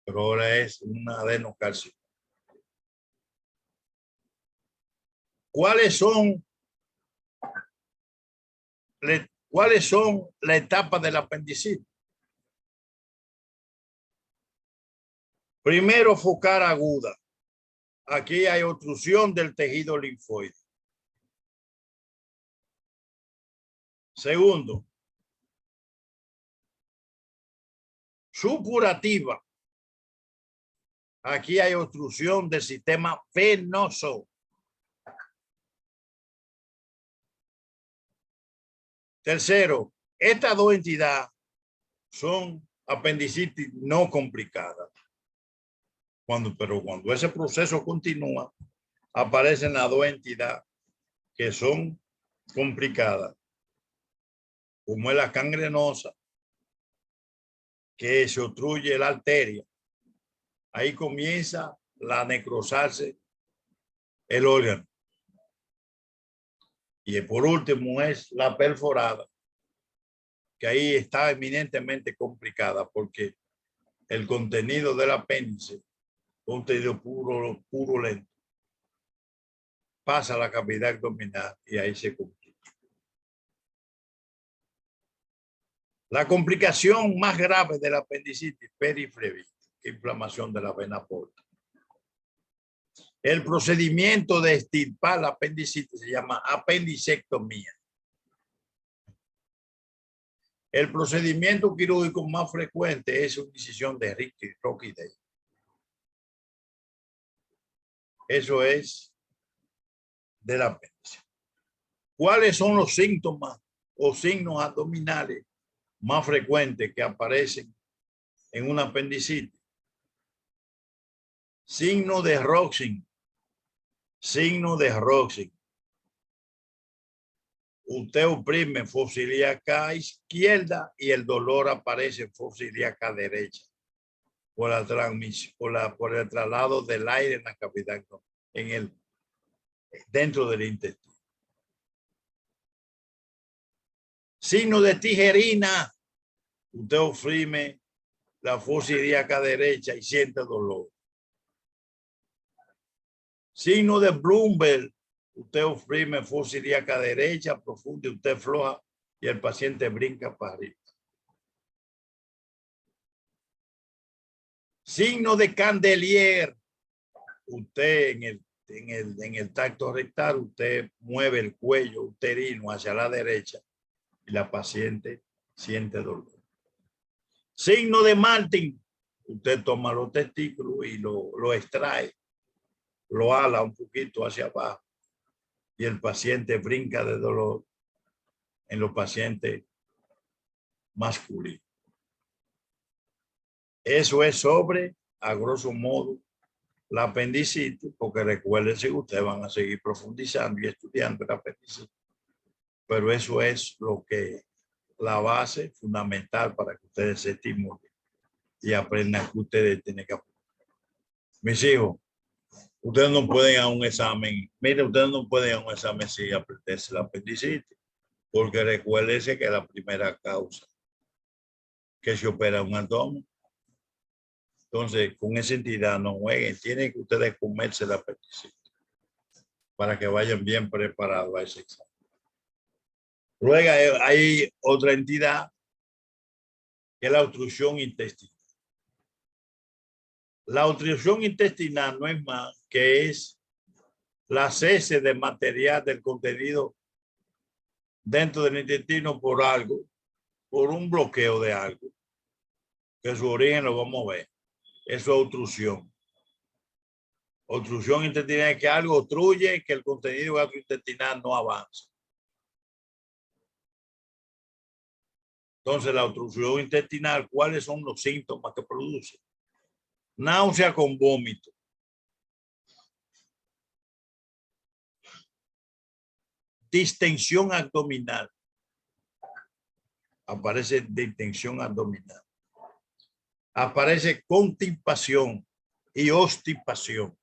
[SPEAKER 1] pero ahora es un adenocarcinoma. ¿Cuáles son las etapas de la apendicitis? Primero, focal aguda. Aquí hay obstrucción del tejido linfoide. Segundo, supurativa. Aquí hay obstrucción del sistema venoso. Tercero, estas dos entidades son apendicitis no complicadas. Pero cuando ese proceso continúa, aparecen las dos entidades que son complicadas, como es la gangrenosa, que se obstruye la arteria. Ahí comienza la necrosarse el órgano. Y por último es la perforada, que ahí está eminentemente complicada porque el contenido del apéndice, contenido puro lento, pasa a la cavidad abdominal y ahí se complica. La complicación más grave de la apendicitis periflebitis, inflamación de la vena porta. El procedimiento de extirpar la apendicitis se llama apendicectomía. El procedimiento quirúrgico más frecuente es una incisión de Rockefeller. Eso es del apéndice. ¿Cuáles son los síntomas o signos abdominales más frecuentes que aparecen en una apendicitis. Signo de Roxin. Signo de Roxin. Usted oprime fosa ilíaca izquierda y el dolor aparece en fosa ilíaca derecha por la transmisión, por el traslado del aire en la cavidad, dentro del intestino. Signo de tijerina. Usted oprime la fosa ilíaca derecha y siente dolor. Signo de Bloomberg. Usted oprime fosa ilíaca derecha profunda y usted floja y el paciente brinca para arriba. Signo de Candelier. Usted en el tacto rectal, usted mueve el cuello uterino hacia la derecha y la paciente siente dolor. Signo de Martin. Usted toma los testículos y lo extrae, lo ala un poquito hacia abajo y el paciente brinca de dolor en los pacientes masculinos. Eso es sobre, a grosso modo, la apendicitis, porque recuérdense que ustedes van a seguir profundizando y estudiando la apendicitis. Pero eso es lo que la base fundamental para que ustedes se estimulen y aprendan que ustedes tienen que aprender. Mis hijos, ustedes no pueden a un examen, miren, ustedes no pueden a un examen sin aprenderse la apendicitis, porque recuérdense que la primera causa que se opera un abdomen. Entonces, con esa entidad no jueguen, tienen que ustedes comerse la apendicitis para que vayan bien preparados a ese examen. Luego hay otra entidad que es la obstrucción intestinal. La obstrucción intestinal no es más que es la cese de material del contenido dentro del intestino por algo, por un bloqueo de algo, que su origen lo vamos a ver. Eso es obstrucción. Obstrucción intestinal es que algo obstruye que el contenido gastrointestinal no avance. Entonces, la obstrucción intestinal, ¿cuáles son los síntomas que produce? Náusea con vómito. Distensión abdominal. Aparece distensión abdominal. Aparece constipación y obstipación.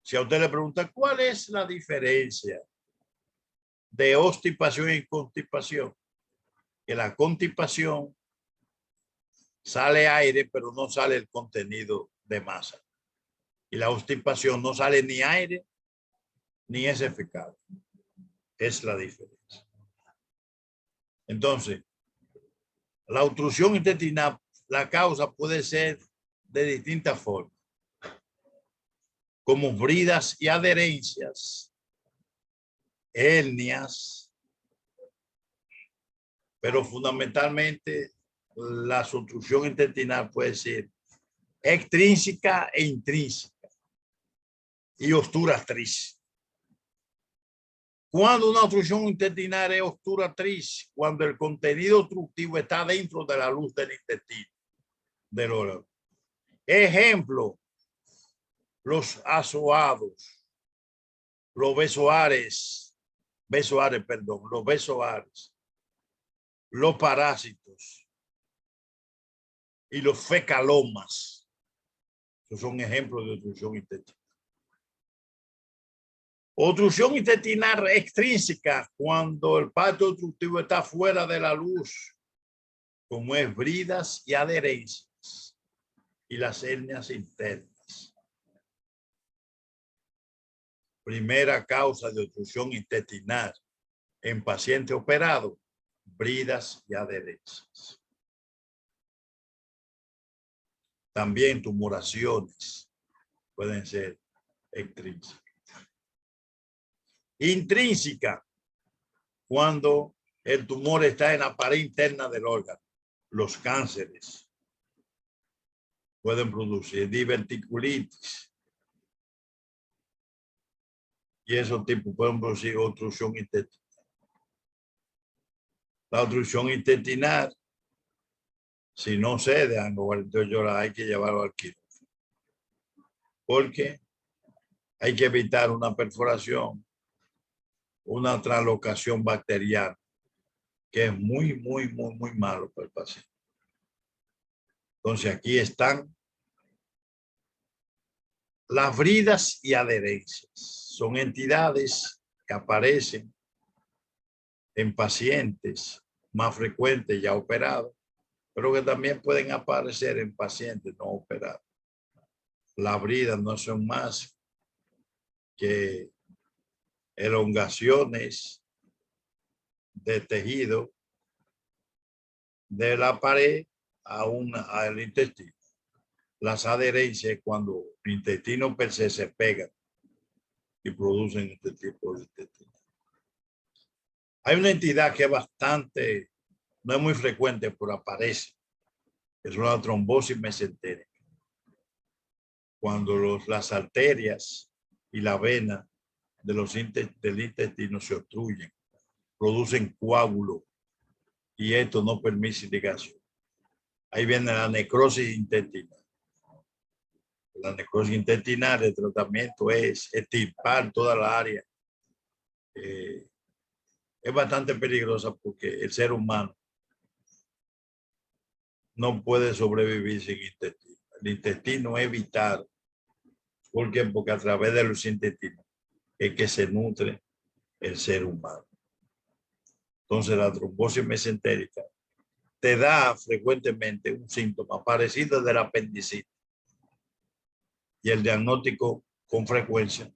[SPEAKER 1] Si a usted le pregunta, ¿cuál es la diferencia de obstipación y constipación? Que la constipación sale aire, pero no sale el contenido de masa. Y la obstipación no sale ni aire, ni es fecal. Es la diferencia. Entonces, la obstrucción intestinal, la causa puede ser de distintas formas, como bridas y adherencias, hernias, pero fundamentalmente la obstrucción intestinal puede ser extrínseca e intrínseca y obturatriz. Cuando una obstrucción intestinal es obturatriz, cuando el contenido obstructivo está dentro de la luz del intestino, del órgano. Ejemplo, los azoados, los besoares, los parásitos y los fecalomas. Esos son ejemplos de obstrucción intestinal. Obstrucción intestinal extrínseca, cuando el pacto obstructivo está fuera de la luz, como es bridas y adherencias y las hernias internas. Primera causa de obstrucción intestinal en paciente operado, bridas y adherencias. También tumoraciones pueden ser extrínsecas. Intrínseca, cuando el tumor está en la pared interna del órgano. Los cánceres pueden producir diverticulitis. Y esos tipos pueden producir obstrucción intestinal. La obstrucción intestinal, si no cede a 48 horas, hay que llevarlo al quirófano. Porque hay que evitar una perforación, una translocación bacteriana, que es muy malo para el paciente. Entonces aquí están las bridas y adherencias. Son entidades que aparecen en pacientes más frecuentes ya operados, pero que también pueden aparecer en pacientes no operados. Las bridas no son más que elongaciones de tejido de la pared al intestino. Las adherencias cuando el intestino per se pega y producen este tipo de intestino. Hay una entidad que es bastante, no es muy frecuente, pero aparece, es una trombosis mesentérica. Cuando las arterias y la vena del intestino se obstruyen, producen coágulos y esto no permite irrigación. Ahí viene la necrosis intestinal. La necrosis intestinal, el tratamiento es extirpar toda la área. Es bastante peligrosa porque el ser humano no puede sobrevivir sin intestino. El intestino es vital. ¿Por qué? Porque a través de los intestinos es que se nutre el ser humano. Entonces la trombosis mesentérica te da frecuentemente un síntoma parecido al de la apendicitis. Y el diagnóstico con frecuencia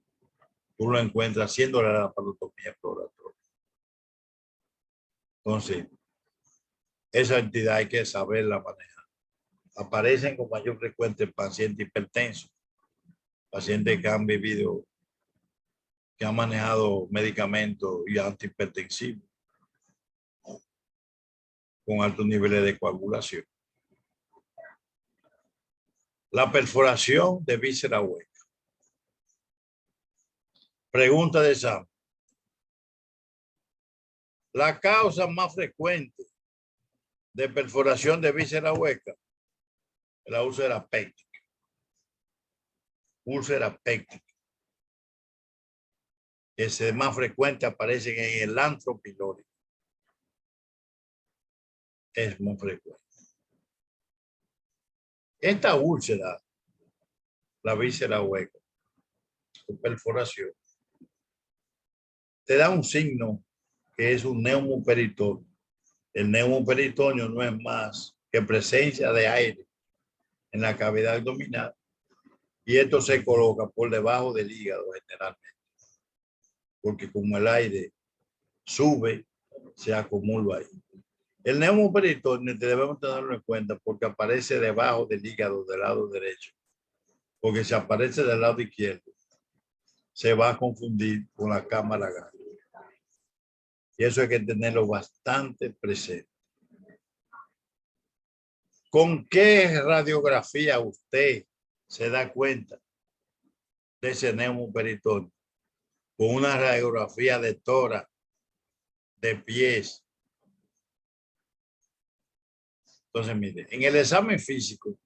[SPEAKER 1] tú lo encuentras haciendo la laparotomía exploratoria. Entonces, esa entidad hay que saberla manejar. Aparecen con mayor frecuencia en pacientes hipertensos, pacientes que han vivido, que han manejado medicamentos y antihipertensivos con altos niveles de coagulación. La perforación de víscera hueca. Pregunta de examen. La causa más frecuente de perforación de víscera hueca es la úlcera péptica. Úlcera péptica. Ese más frecuente aparece en el antro pilórico. Es muy frecuente. Esta úlcera, la víscera hueca, su perforación, te da un signo que es un neumoperitoneo. El neumoperitoneo no es más que presencia de aire en la cavidad abdominal y esto se coloca por debajo del hígado generalmente, porque como el aire sube, se acumula ahí. El neumoperitoneo debemos tenerlo en cuenta porque aparece debajo del hígado del lado derecho, porque si aparece del lado izquierdo, se va a confundir con la cámara gástrica. Y eso hay que tenerlo bastante presente. ¿Con qué radiografía usted se da cuenta de ese neumoperitoneo? Con una radiografía de tórax, de pies. Entonces, mire, en el examen físico,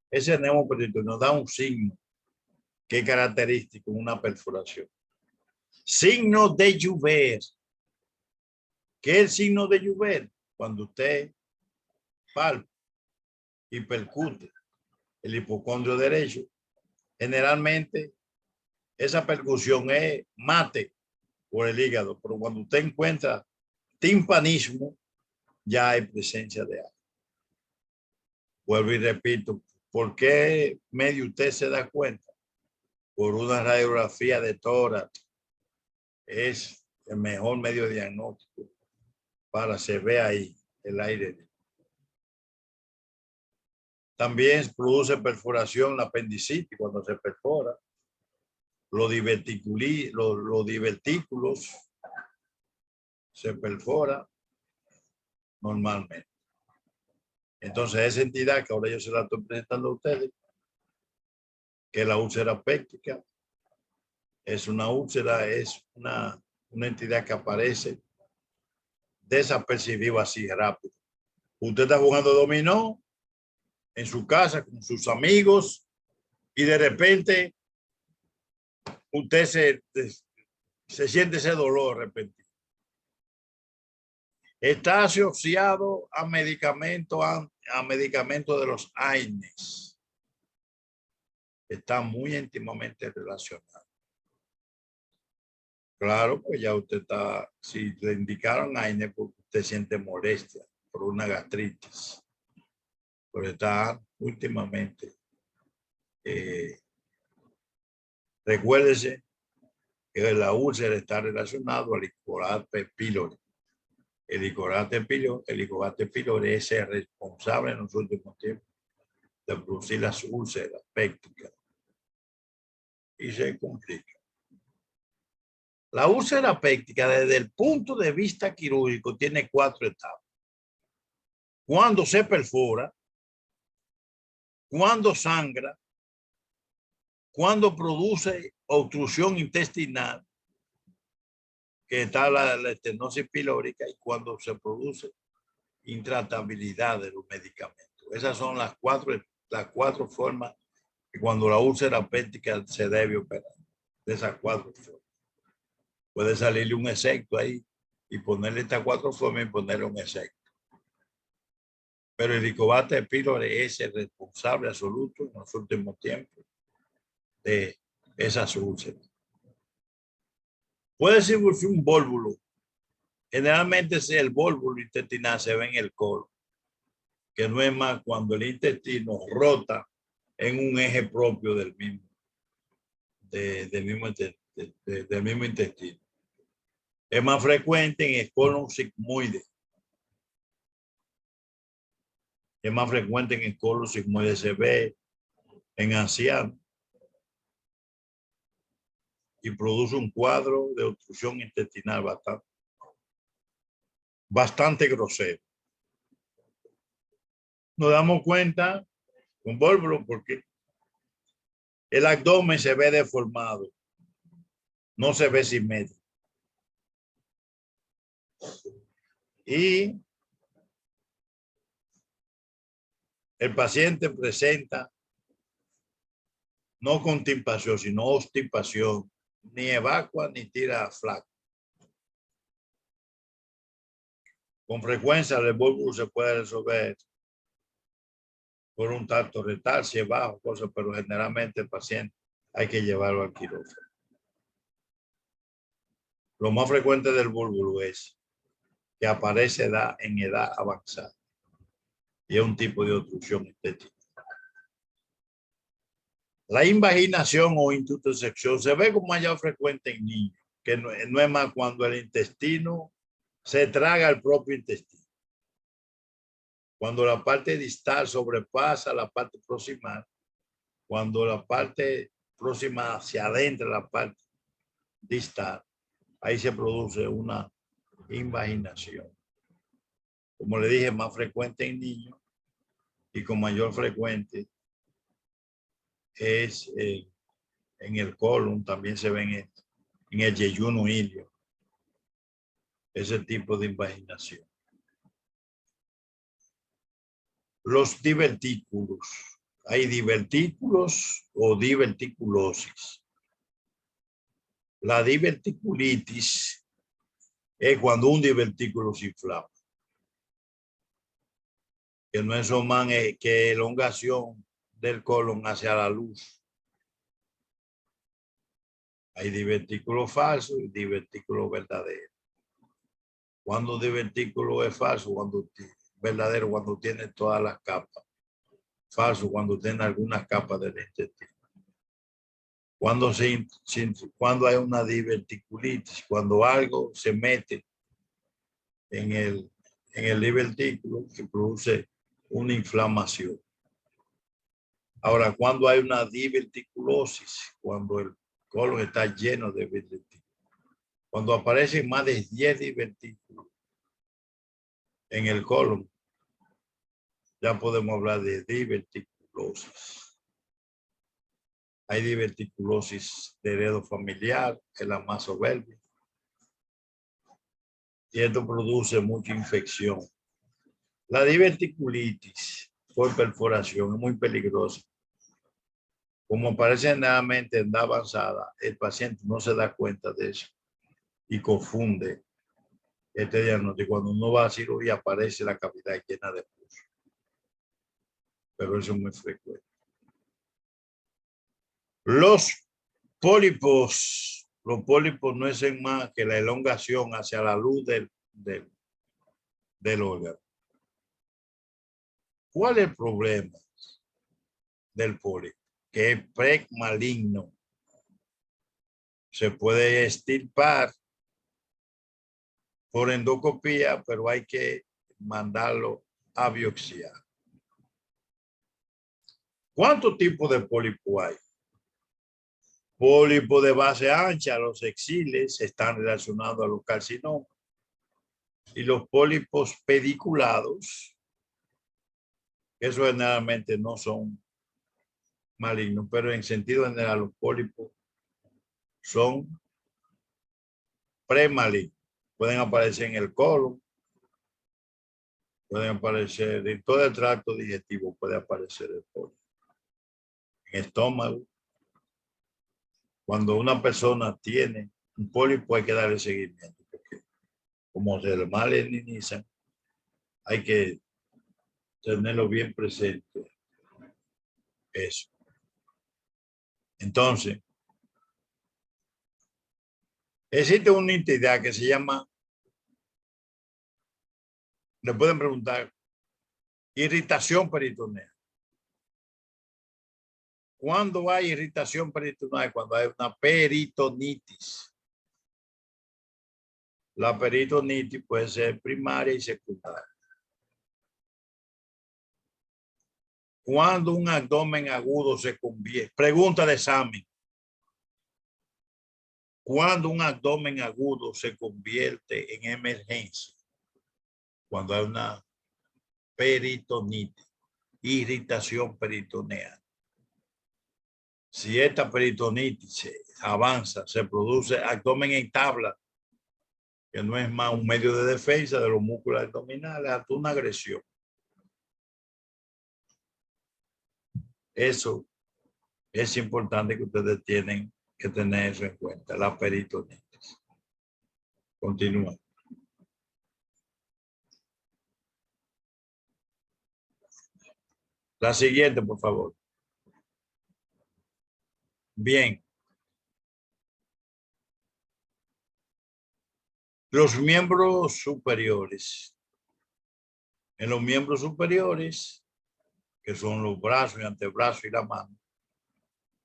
[SPEAKER 1] ese neumoperitoneo nos da un signo que es característico, una perforación. Signo de Joubert. ¿Qué es el signo de Joubert? Cuando usted palpa y percute el hipocondrio derecho, generalmente esa percusión es mate por el hígado, pero cuando usted encuentra timpanismo, ya hay presencia de aire. Vuelvo y repito, ¿por qué medio usted se da cuenta? Por una radiografía de tórax. Es el mejor medio de diagnóstico para se ve ahí el aire. También produce perforación la apendicitis cuando se perfora. Los divertículos se perfora normalmente. Entonces, esa entidad que ahora yo se la estoy presentando a ustedes, que es la úlcera péptica, es una úlcera, es una entidad que aparece desapercibido así rápido. Usted está jugando dominó en su casa con sus amigos y de repente usted se siente ese dolor repentino. Está asociado a medicamentos de los AINES. Está muy íntimamente relacionado. Claro, pues ya usted está, si le indicaron AINES, porque usted siente molestia por una gastritis, pero está últimamente. Recuérdese que la úlcera está relacionado al Helicobacter pylori. El Helicobacter pylori es el responsable en los últimos tiempos de producir las úlceras pépticas y se complica. La úlcera péptica desde el punto de vista quirúrgico tiene 4 etapas. Cuando se perfora, cuando sangra, cuando produce obstrucción intestinal, que está la estenosis pilórica, y cuando se produce intratabilidad de los medicamentos. Esas son las cuatro formas que cuando la úlcera péptica se debe operar. De esas 4 formas. Puede salirle un execto ahí y ponerle estas 4 formas y ponerle un execto. Pero el Helicobacter pylori es el responsable absoluto en los últimos tiempos de esas úlceras. Puede ser un vólvulo. Generalmente el vólvulo intestinal se ve en el colon, que no es más cuando el intestino rota en un eje propio del mismo, del mismo intestino. Es más frecuente en el colon sigmoide. Es más frecuente en el colon sigmoide, se ve en ancianos y produce un cuadro de obstrucción intestinal bastante grosero. Nos damos cuenta con vólvulo porque el abdomen se ve deformado, no se ve simétrico. Y el paciente presenta no constipación, sino obstipación, ni evacua ni tira flaco. Con frecuencia el vólvulo se puede resolver por un tacto rectal, si es bajo, cosas, pero generalmente el paciente hay que llevarlo al quirófano. Lo más frecuente del vólvulo es que aparece en edad avanzada y es un tipo de obstrucción intestinal. La invaginación o intusección se ve como mayor frecuente en niños, que no es más cuando el intestino se traga el propio intestino. Cuando la parte distal sobrepasa la parte proximal, cuando la parte próxima se adentra la parte distal, ahí se produce una invaginación. Como le dije, más frecuente en niños y con mayor frecuencia es en el colon, también se ven en el yeyuno ilio, ese tipo de invaginación. Los divertículos. Hay divertículos o diverticulosis. La diverticulitis es cuando un divertículo se inflama. Que no es más que elongación del colon hacia la luz. Hay divertículo falso y divertículo verdadero. Cuando divertículo es falso, verdadero, cuando tiene todas las capas. Falso, cuando tiene algunas capas del intestino. Cuando hay una diverticulitis, cuando algo se mete en el divertículo que produce una inflamación. Ahora, cuando hay una diverticulosis, cuando el colon está lleno de divertículos, cuando aparecen más de 10 divertículos en el colon, ya podemos hablar de diverticulosis. Hay diverticulosis de heredo familiar, que es la más soberbia. y esto produce mucha infección. La diverticulitis por perforación es muy peligrosa. Como parece generalmente en edad avanzada, el paciente no se da cuenta de eso y confunde este diagnóstico. Cuando uno va a cirugía aparece la cavidad llena de pus. Pero eso es muy frecuente. Los pólipos no es más que la elongación hacia la luz del órgano. ¿Cuál es el problema del pólipo? Que es premaligno. Se puede extirpar por endoscopía, pero hay que mandarlo a biopsia. ¿Cuántos tipos de pólipo hay? Pólipo de base ancha, los exiles están relacionados a los carcinomas. Y los pólipos pediculados, eso generalmente no son malignos, pero en sentido general los pólipos son premalignos. Pueden aparecer en el colon, pueden aparecer en todo el tracto digestivo, puede aparecer el pólipo. En estómago. Cuando una persona tiene un pólipo hay que darle seguimiento, porque como se le maligniza, hay que tenerlo bien presente. Eso. Entonces, existe una entidad que se llama, le pueden preguntar, irritación peritonea. ¿Cuándo hay irritación peritoneal? Cuando hay una peritonitis. La peritonitis puede ser primaria y secundaria. Cuando un abdomen agudo se convierte, pregunta de examen. Cuando un abdomen agudo se convierte en emergencia, cuando hay una peritonitis, irritación peritoneal. Si esta peritonitis se avanza, se produce abdomen en tabla, que no es más un medio de defensa de los músculos abdominales ante una agresión. Eso es importante que ustedes tienen que tener eso en cuenta, la peritonitis. Continúa. La siguiente, por favor. Bien. Los miembros superiores. En los miembros superiores, que son los brazos y antebrazos y la mano,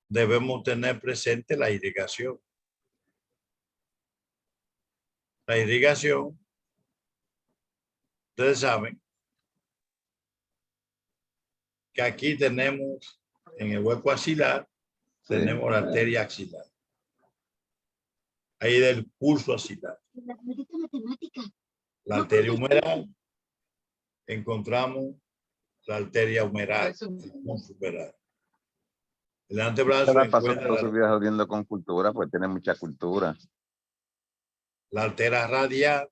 [SPEAKER 1] debemos tener presente la irrigación. La irrigación, ustedes saben que aquí tenemos, en el hueco axilar, tenemos la arteria axilar. Ahí del pulso axilar. La arteria humeral, encontramos la arteria humeral, el pulso humeral. El antebrazo
[SPEAKER 2] La pasó
[SPEAKER 1] encuentra
[SPEAKER 2] toda su vida jodiendo con cultura, pues tiene mucha cultura.
[SPEAKER 1] la arteria radial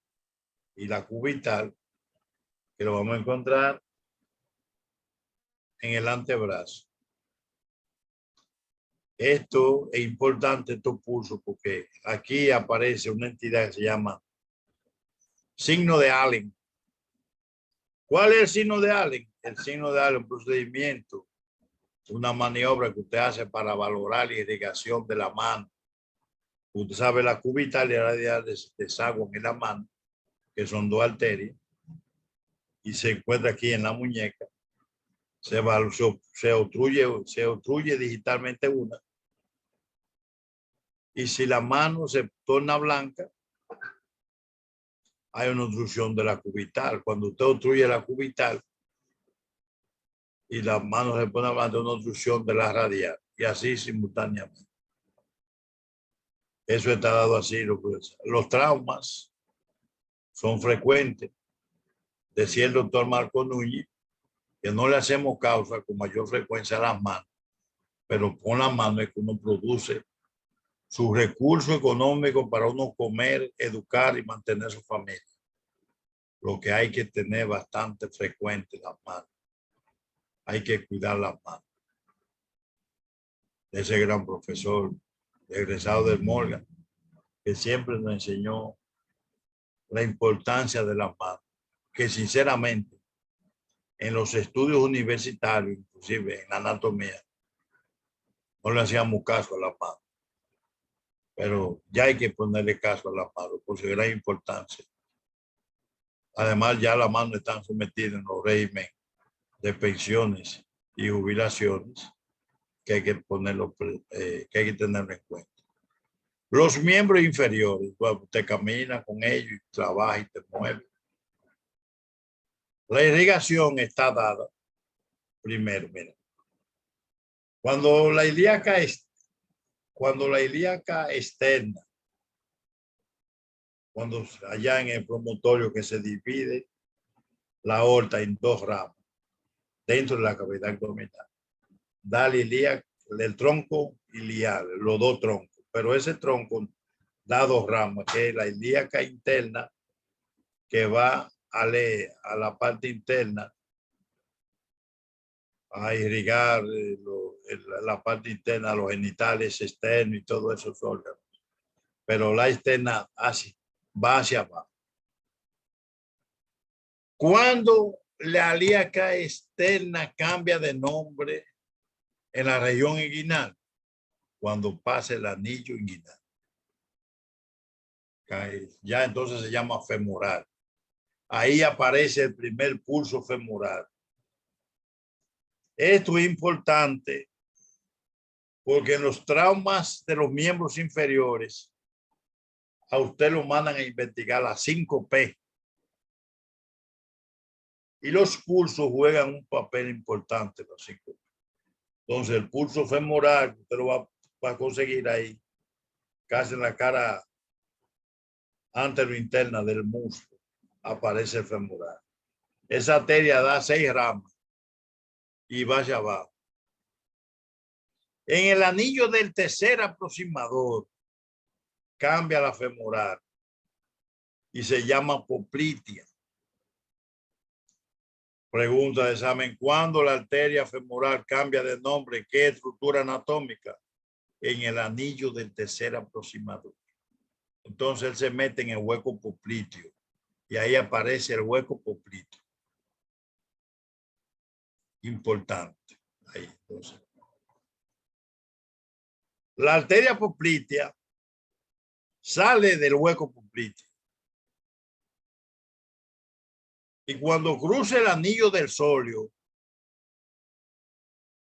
[SPEAKER 1] y la cubital, que lo vamos a encontrar en el antebrazo. Esto es importante, estos pulsos, porque aquí aparece una entidad que se llama signo de Allen. ¿Cuál es el signo de Allen? El signo de Allen, un procedimiento, una maniobra que usted hace para valorar la irrigación de la mano. Usted sabe, la cubital y la radial desaguan en la mano, que son dos arterias, y se encuentra aquí en la muñeca. Se obstruye digitalmente una. Y si la mano se torna blanca, hay una obstrucción de la cubital. Cuando usted obstruye la cubital y la mano se pone blanca, hay una obstrucción de la radial. Y así simultáneamente. Eso está dado así. Los traumas son frecuentes. Decía el doctor Marco Núñez que no le hacemos causa con mayor frecuencia a las manos, pero con las manos es que uno produce su recurso económico para uno comer, educar y mantener su familia. Lo que hay que tener bastante frecuente las manos. Hay que cuidar las manos. Ese gran profesor egresado del Morgan, que siempre nos enseñó la importancia de las manos, que sinceramente en los estudios universitarios, inclusive en la anatomía, no le hacíamos caso a las manos. Pero ya hay que ponerle caso a las manos por su gran importancia. Además, ya las manos están sometidas en los regímenes de pensiones y jubilaciones que hay que ponerlo, que hay que tenerlo en cuenta. Los miembros inferiores, pues, usted camina con ellos y trabaja y te mueve. La irrigación está dada primero, mira. Cuando la ilíaca externa, cuando allá en el promontorio que se divide la aorta en dos ramas dentro de la cavidad abdominal, da la ilíaca, el tronco iliac, los dos troncos, pero ese tronco da dos ramas, que es la ilíaca interna, que va a la parte interna a irrigar la parte interna, los genitales externos y todos esos órganos. Pero la externa va hacia abajo. Cuando la ilíaca externa cambia de nombre en la región inguinal, cuando pasa el anillo inguinal, ya entonces se llama femoral. Ahí aparece el primer pulso femoral. Esto es importante porque en los traumas de los miembros inferiores a usted lo mandan a investigar las 5P. Y los pulsos juegan un papel importante en los 5P. Entonces el pulso femoral, usted lo va a conseguir ahí, casi en la cara anterointerna del muslo, aparece el femoral. Esa arteria da 6 ramas y va hacia abajo. En el anillo del tercer aproximador cambia la femoral y se llama poplitea. Pregunta de examen: ¿cuándo la arteria femoral cambia de nombre? ¿Qué estructura anatómica? En el anillo del tercer aproximador. Entonces él se mete en el hueco popliteo y ahí aparece el hueco popliteo. Importante. Ahí, entonces. La arteria poplitea sale del hueco popliteo. Y cuando cruza el anillo del sóleo,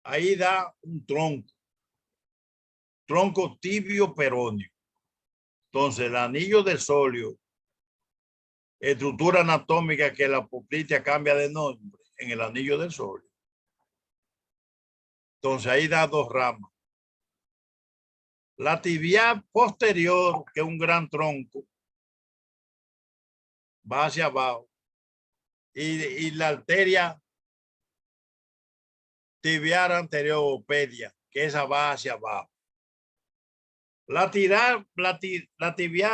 [SPEAKER 1] ahí da un tronco tibio peroneo. Entonces el anillo del sóleo, estructura anatómica que la poplitea cambia de nombre en el anillo del sóleo. Entonces ahí da dos ramas. La tibia posterior, que es un gran tronco, va hacia abajo. Y la arteria tibial anterior o pedia, que esa va hacia abajo. La tibial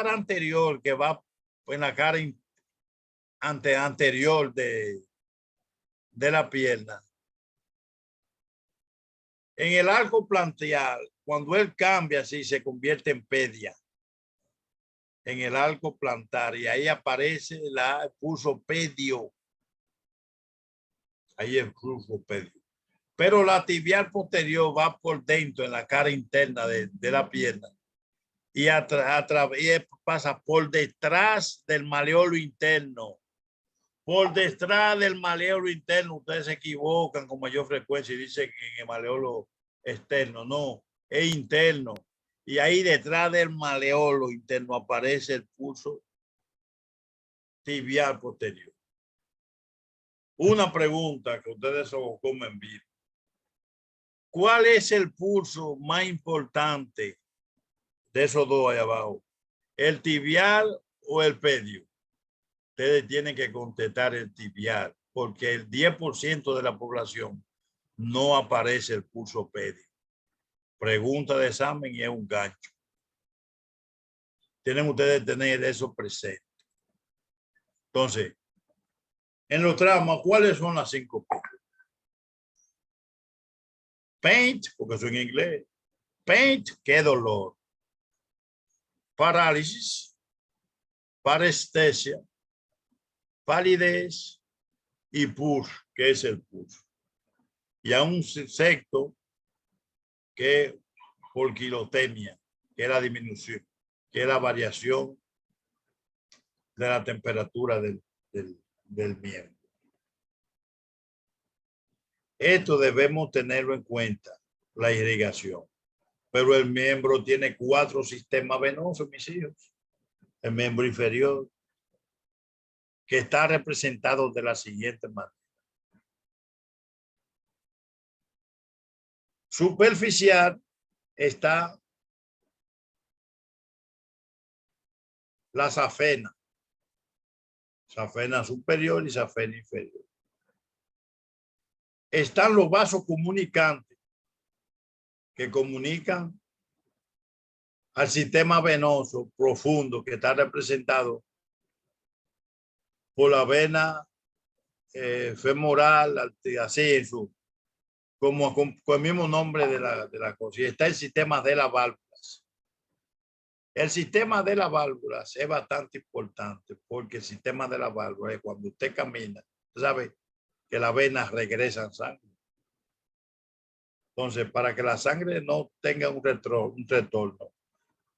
[SPEAKER 1] anterior, que va en la cara anterior de la pierna. En el arco plantar, cuando él cambia así, se convierte en pedia. En el arco plantar, y ahí aparece el pulso pedio. Ahí el pulso pedio. Pero la tibial posterior va por dentro, en la cara interna de la pierna. Y pasa por detrás del maleolo interno. Por detrás del maleolo interno. Ustedes se equivocan con mayor frecuencia y dicen que en el maleolo externo. No, es interno. Y ahí detrás del maleolo interno aparece el pulso tibial posterior. Una pregunta que ustedes son comen bien. ¿Cuál es el pulso más importante de esos dos ahí abajo? ¿El tibial o el pedio? Ustedes tienen que contestar el tibial, porque el 10% de la población no aparece el pulso pedio. Pregunta de examen y es un gancho. Tienen ustedes que tener eso presente. Entonces, En los traumas, ¿cuáles son las 5 P? Paint, porque eso en inglés. Paint, qué dolor. Parálisis, parestesia, palidez y push, que es el push. Y a un sexto que por quilotemia, que es la disminución, que es la variación de la temperatura del miembro. Esto debemos tenerlo en cuenta, la irrigación. Pero el miembro tiene 4 sistemas venosos, mis hijos. El miembro inferior, que está representado de la siguiente manera. Superficial está la safena. Safena superior y safena inferior. Están los vasos comunicantes que comunican al sistema venoso profundo que está representado por la vena femoral, así como con el mismo nombre de la cosa. Y está el sistema de las válvulas. El sistema de las válvulas es bastante importante porque el sistema de las válvulas es cuando usted camina, usted sabe que las venas regresan sangre. Entonces, para que la sangre no tenga un retorno,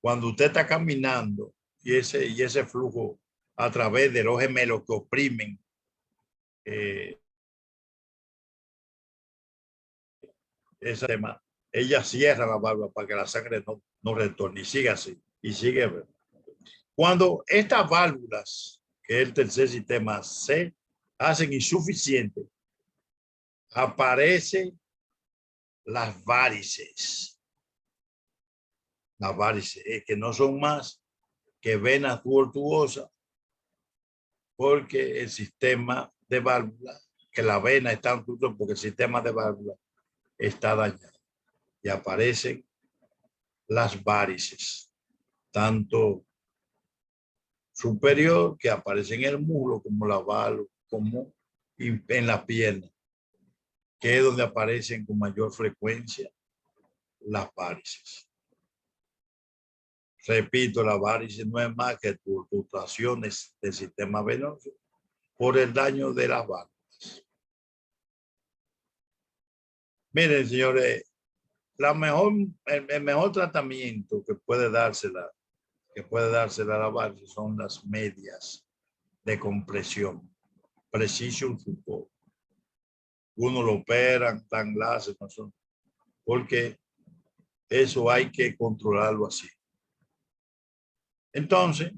[SPEAKER 1] cuando usted está caminando y ese flujo a través de los gemelos que oprimen ese tema, ella cierra la válvula para que la sangre no retorne y siga así. Y sigue. Cuando estas válvulas, que es el tercer sistema, se hacen insuficientes, aparecen las varices. Las varices, que no son más que venas tortuosas, porque el sistema de válvulas, que la vena está en porque el sistema de válvulas está dañado. Y aparecen las varices, tanto superior, que aparece en el muslo, como la válvula, como en la pierna, que es donde aparecen con mayor frecuencia las varices. Repito, la varices no es más que fluctuaciones del sistema venoso por el daño de las válvulas. Miren, señores, el mejor tratamiento que puede dársela a la varices son las medias de compresión, precision support. Uno lo operan, dan láser, no son, porque eso hay que controlarlo así. Entonces,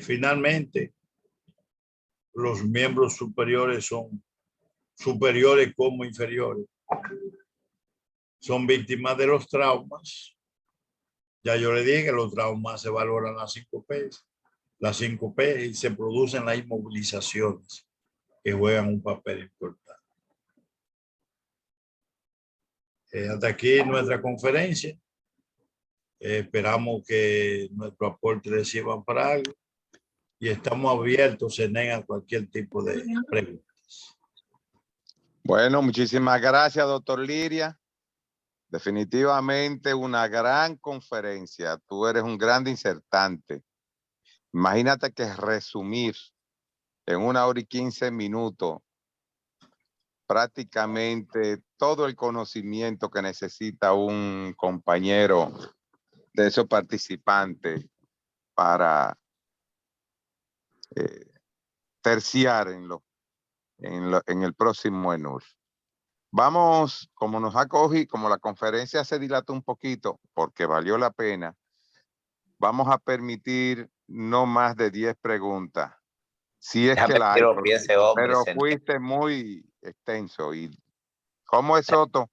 [SPEAKER 1] finalmente, los miembros superiores son superiores como inferiores. Son víctimas de los traumas. Ya yo le dije que los traumas se valoran las 5 P. Las 5 P y se producen las inmovilizaciones que juegan un papel importante. Hasta aquí nuestra conferencia. Esperamos que nuestro aporte les sirva para algo y estamos abiertos a cualquier tipo de preguntas.
[SPEAKER 2] Bueno, muchísimas gracias, doctor Liria. Definitivamente una gran conferencia. Tú eres un gran disertante. Imagínate que resumir en 1 hora y 15 minutos prácticamente todo el conocimiento que necesita un compañero de esos participantes para terciar en el próximo ENUR. Vamos, como nos ha cogido, como la conferencia se dilató un poquito, porque valió la pena, vamos a permitir no más de 10 preguntas. Si es que la hay, pero fuiste muy extenso. ¿Y cómo es, Soto?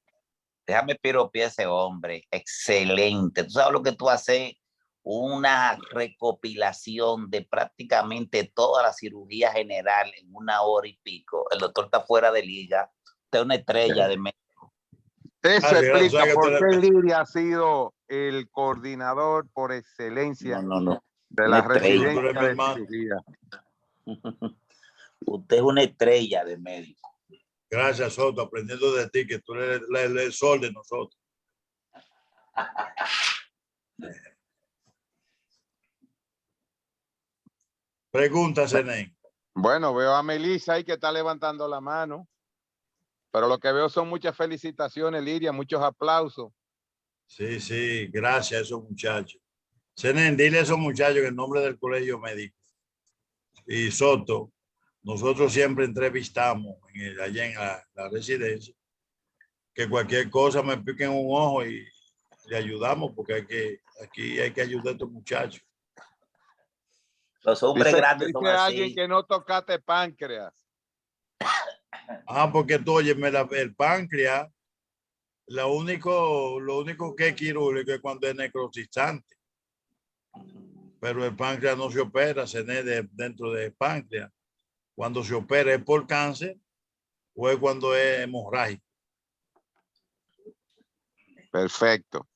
[SPEAKER 3] Déjame piropiar ese hombre. Excelente. Tú sabes lo que tú haces, una recopilación de prácticamente toda la cirugía general en 1 hora y pico. El doctor está fuera de liga. Usted es una estrella de México.
[SPEAKER 2] Eso explica por qué Liria ha sido el coordinador por excelencia de
[SPEAKER 3] Una
[SPEAKER 2] la
[SPEAKER 3] estrella.
[SPEAKER 1] Tú eres
[SPEAKER 2] residencia
[SPEAKER 1] mi
[SPEAKER 2] de
[SPEAKER 1] hermano.
[SPEAKER 2] cirugía.
[SPEAKER 3] Usted es una estrella de médico.
[SPEAKER 1] Gracias, Soto, aprendiendo de ti, que tú eres el sol de nosotros. Pregunta, Zenén.
[SPEAKER 2] Bueno, veo a Melissa ahí que está levantando la mano, pero lo que veo son muchas felicitaciones, Liria, muchos aplausos.
[SPEAKER 1] Sí, sí, gracias a esos muchachos. Zenén, dile a esos muchachos que en nombre del colegio médico y Soto, nosotros siempre entrevistamos allá en la residencia, que cualquier cosa me piquen un ojo y le ayudamos, porque aquí hay que ayudar a estos muchachos.
[SPEAKER 3] Los hombres grandes son
[SPEAKER 2] Dice alguien
[SPEAKER 3] así.
[SPEAKER 2] que no tocaste páncreas.
[SPEAKER 1] Porque tú, óyeme, el páncreas, lo único que es quirúrgico es cuando es necrotizante. Pero el páncreas no se opera, se dentro del páncreas. Cuando se opera es por cáncer o es cuando es hemorrágico.
[SPEAKER 2] Perfecto.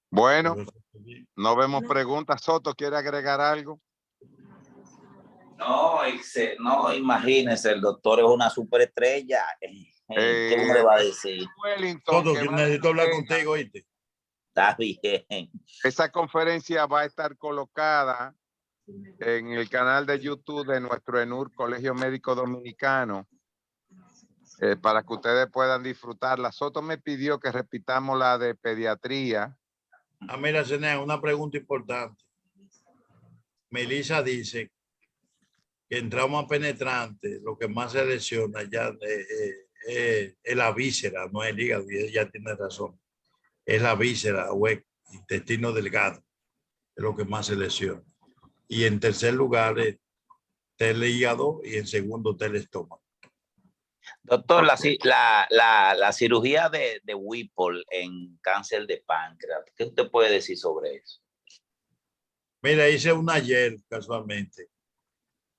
[SPEAKER 2] Bueno,
[SPEAKER 1] Pero
[SPEAKER 2] no vemos preguntas. Soto, ¿quiere agregar algo?
[SPEAKER 3] No, imagínense, el doctor es una superestrella. ¿Qué uno le va a decir?
[SPEAKER 2] Wellington,
[SPEAKER 1] Soto,
[SPEAKER 2] que
[SPEAKER 1] que
[SPEAKER 2] vale
[SPEAKER 1] necesito
[SPEAKER 2] la
[SPEAKER 1] hablar
[SPEAKER 2] pena.
[SPEAKER 1] contigo, ¿oíste?
[SPEAKER 3] Está bien.
[SPEAKER 2] Esa conferencia va a estar colocada en el canal de YouTube de nuestro ENUR Colegio Médico Dominicano para que ustedes puedan disfrutarla. Soto me pidió que repitamos la de pediatría.
[SPEAKER 1] Mira, Zenén, una pregunta importante. Melissa dice que en trauma penetrante lo que más se lesiona ya es la víscera, no es el hígado, y ella tiene razón. Es la víscera o el intestino delgado, es lo que más se lesiona. Y en tercer lugar está el hígado y en segundo está el estómago.
[SPEAKER 3] Doctor,
[SPEAKER 2] Okay.
[SPEAKER 3] la cirugía de Whipple en cáncer de páncreas, ¿qué usted puede decir sobre eso?
[SPEAKER 1] Mira, hice una ayer casualmente.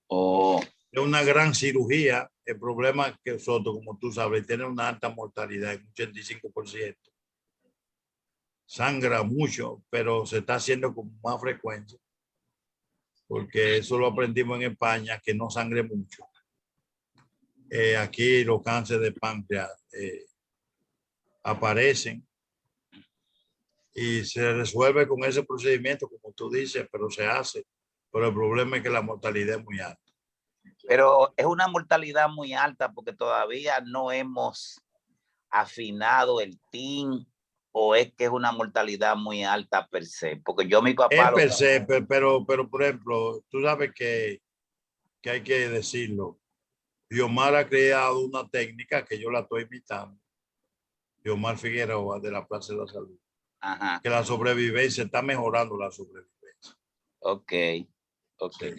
[SPEAKER 3] Oh,
[SPEAKER 1] Es una gran cirugía. El problema es que Soto, como tú sabes, tiene una alta mortalidad, un 85%. Sangra mucho, pero se está haciendo con más frecuencia, porque eso lo aprendimos en España, que no sangre mucho. Aquí los cánceres de páncreas aparecen y se resuelve con ese procedimiento, como tú dices, pero se hace. Pero el problema es que la mortalidad es muy alta.
[SPEAKER 3] pero es una mortalidad muy alta porque todavía no hemos afinado el TIN, o es que es una mortalidad muy alta per se, porque yo mi papá
[SPEAKER 1] Es
[SPEAKER 3] lo...
[SPEAKER 1] per se, pero por ejemplo, tú sabes que hay que decirlo. Diomar ha creado una técnica que yo la estoy imitando. Diomar Figueroa de la Plaza de la Salud.
[SPEAKER 3] Ajá,
[SPEAKER 1] Que la sobrevivencia está mejorando la sobrevivencia.
[SPEAKER 3] ok.
[SPEAKER 1] Sí.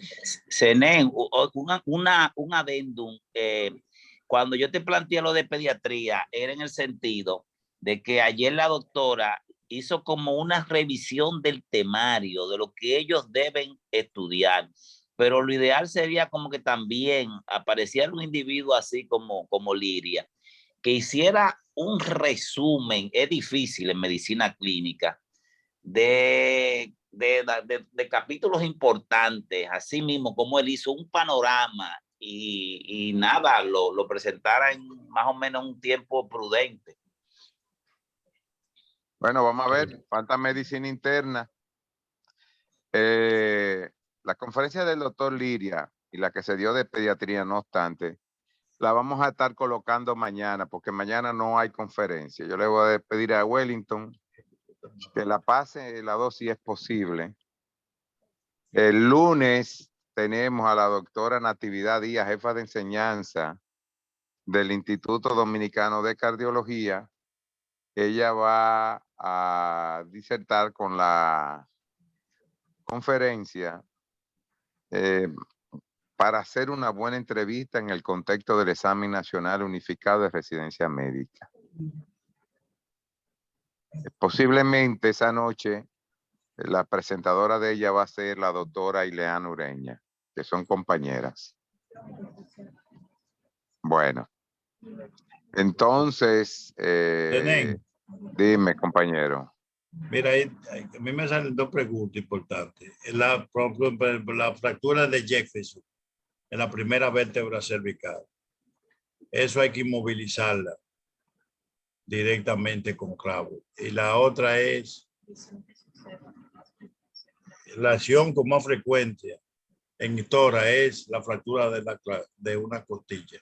[SPEAKER 3] Zenén, un adendum. Cuando yo te planteé lo de pediatría, era en el sentido de que ayer la doctora hizo como una revisión del temario, de lo que ellos deben estudiar. Pero lo ideal sería como que también apareciera un individuo así como Liria, que hiciera un resumen, es difícil en medicina clínica, de capítulos importantes, así mismo como él hizo un panorama y nada, lo presentara en más o menos un tiempo prudente.
[SPEAKER 2] Bueno, vamos a ver, falta medicina interna. La conferencia del doctor Liria y la que se dio de pediatría, no obstante, la vamos a estar colocando mañana, porque mañana no hay conferencia. Yo le voy a pedir a Wellington que la pase la dosis si es posible. El lunes tenemos a la doctora Natividad Díaz, jefa de enseñanza del Instituto Dominicano de Cardiología. Ella va a disertar con la conferencia para hacer una buena entrevista en el contexto del examen nacional unificado de residencia médica. Posiblemente esa noche la presentadora de ella va a ser la doctora Ileana Ureña, que son compañeras. Bueno, entonces,
[SPEAKER 1] Zenén,
[SPEAKER 2] dime, compañero.
[SPEAKER 1] Mira, a mí me salen dos preguntas importantes. Por ejemplo, la fractura de Jefferson en la primera vértebra cervical. Eso hay que inmovilizarla directamente con clavo. Y la otra es la acción con más frecuencia en tora es la fractura de una costilla.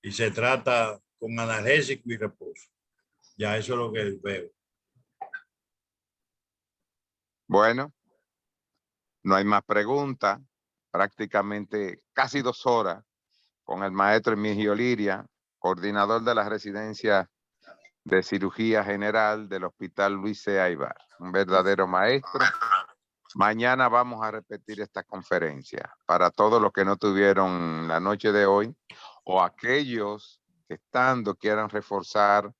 [SPEAKER 1] Y se trata con analgésico y reposo. Ya eso es lo que veo.
[SPEAKER 2] Bueno, no hay más preguntas. Prácticamente casi 2 horas con el maestro Emigio Liria, coordinador de la residencia de cirugía general del Hospital Luis C. Aybar. Un verdadero maestro. Mañana vamos a repetir esta conferencia para todos los que no tuvieron la noche de hoy o aquellos que estando quieran reforzar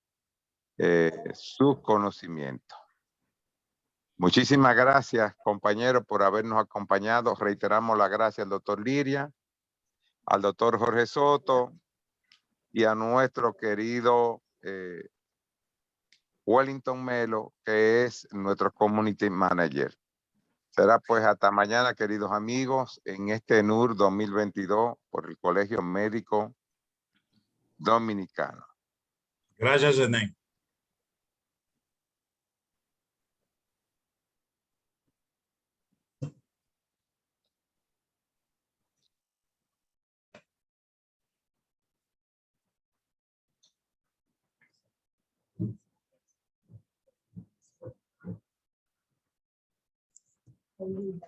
[SPEAKER 2] sus conocimientos. Muchísimas gracias, compañeros, por habernos acompañado. Reiteramos la gracia al doctor Liria, al doctor Jorge Soto y a nuestro querido Wellington Melo, que es nuestro Community Manager. Será pues hasta mañana, queridos amigos, en este NUR 2022 por el Colegio Médico Dominicano.
[SPEAKER 1] Gracias, Enen.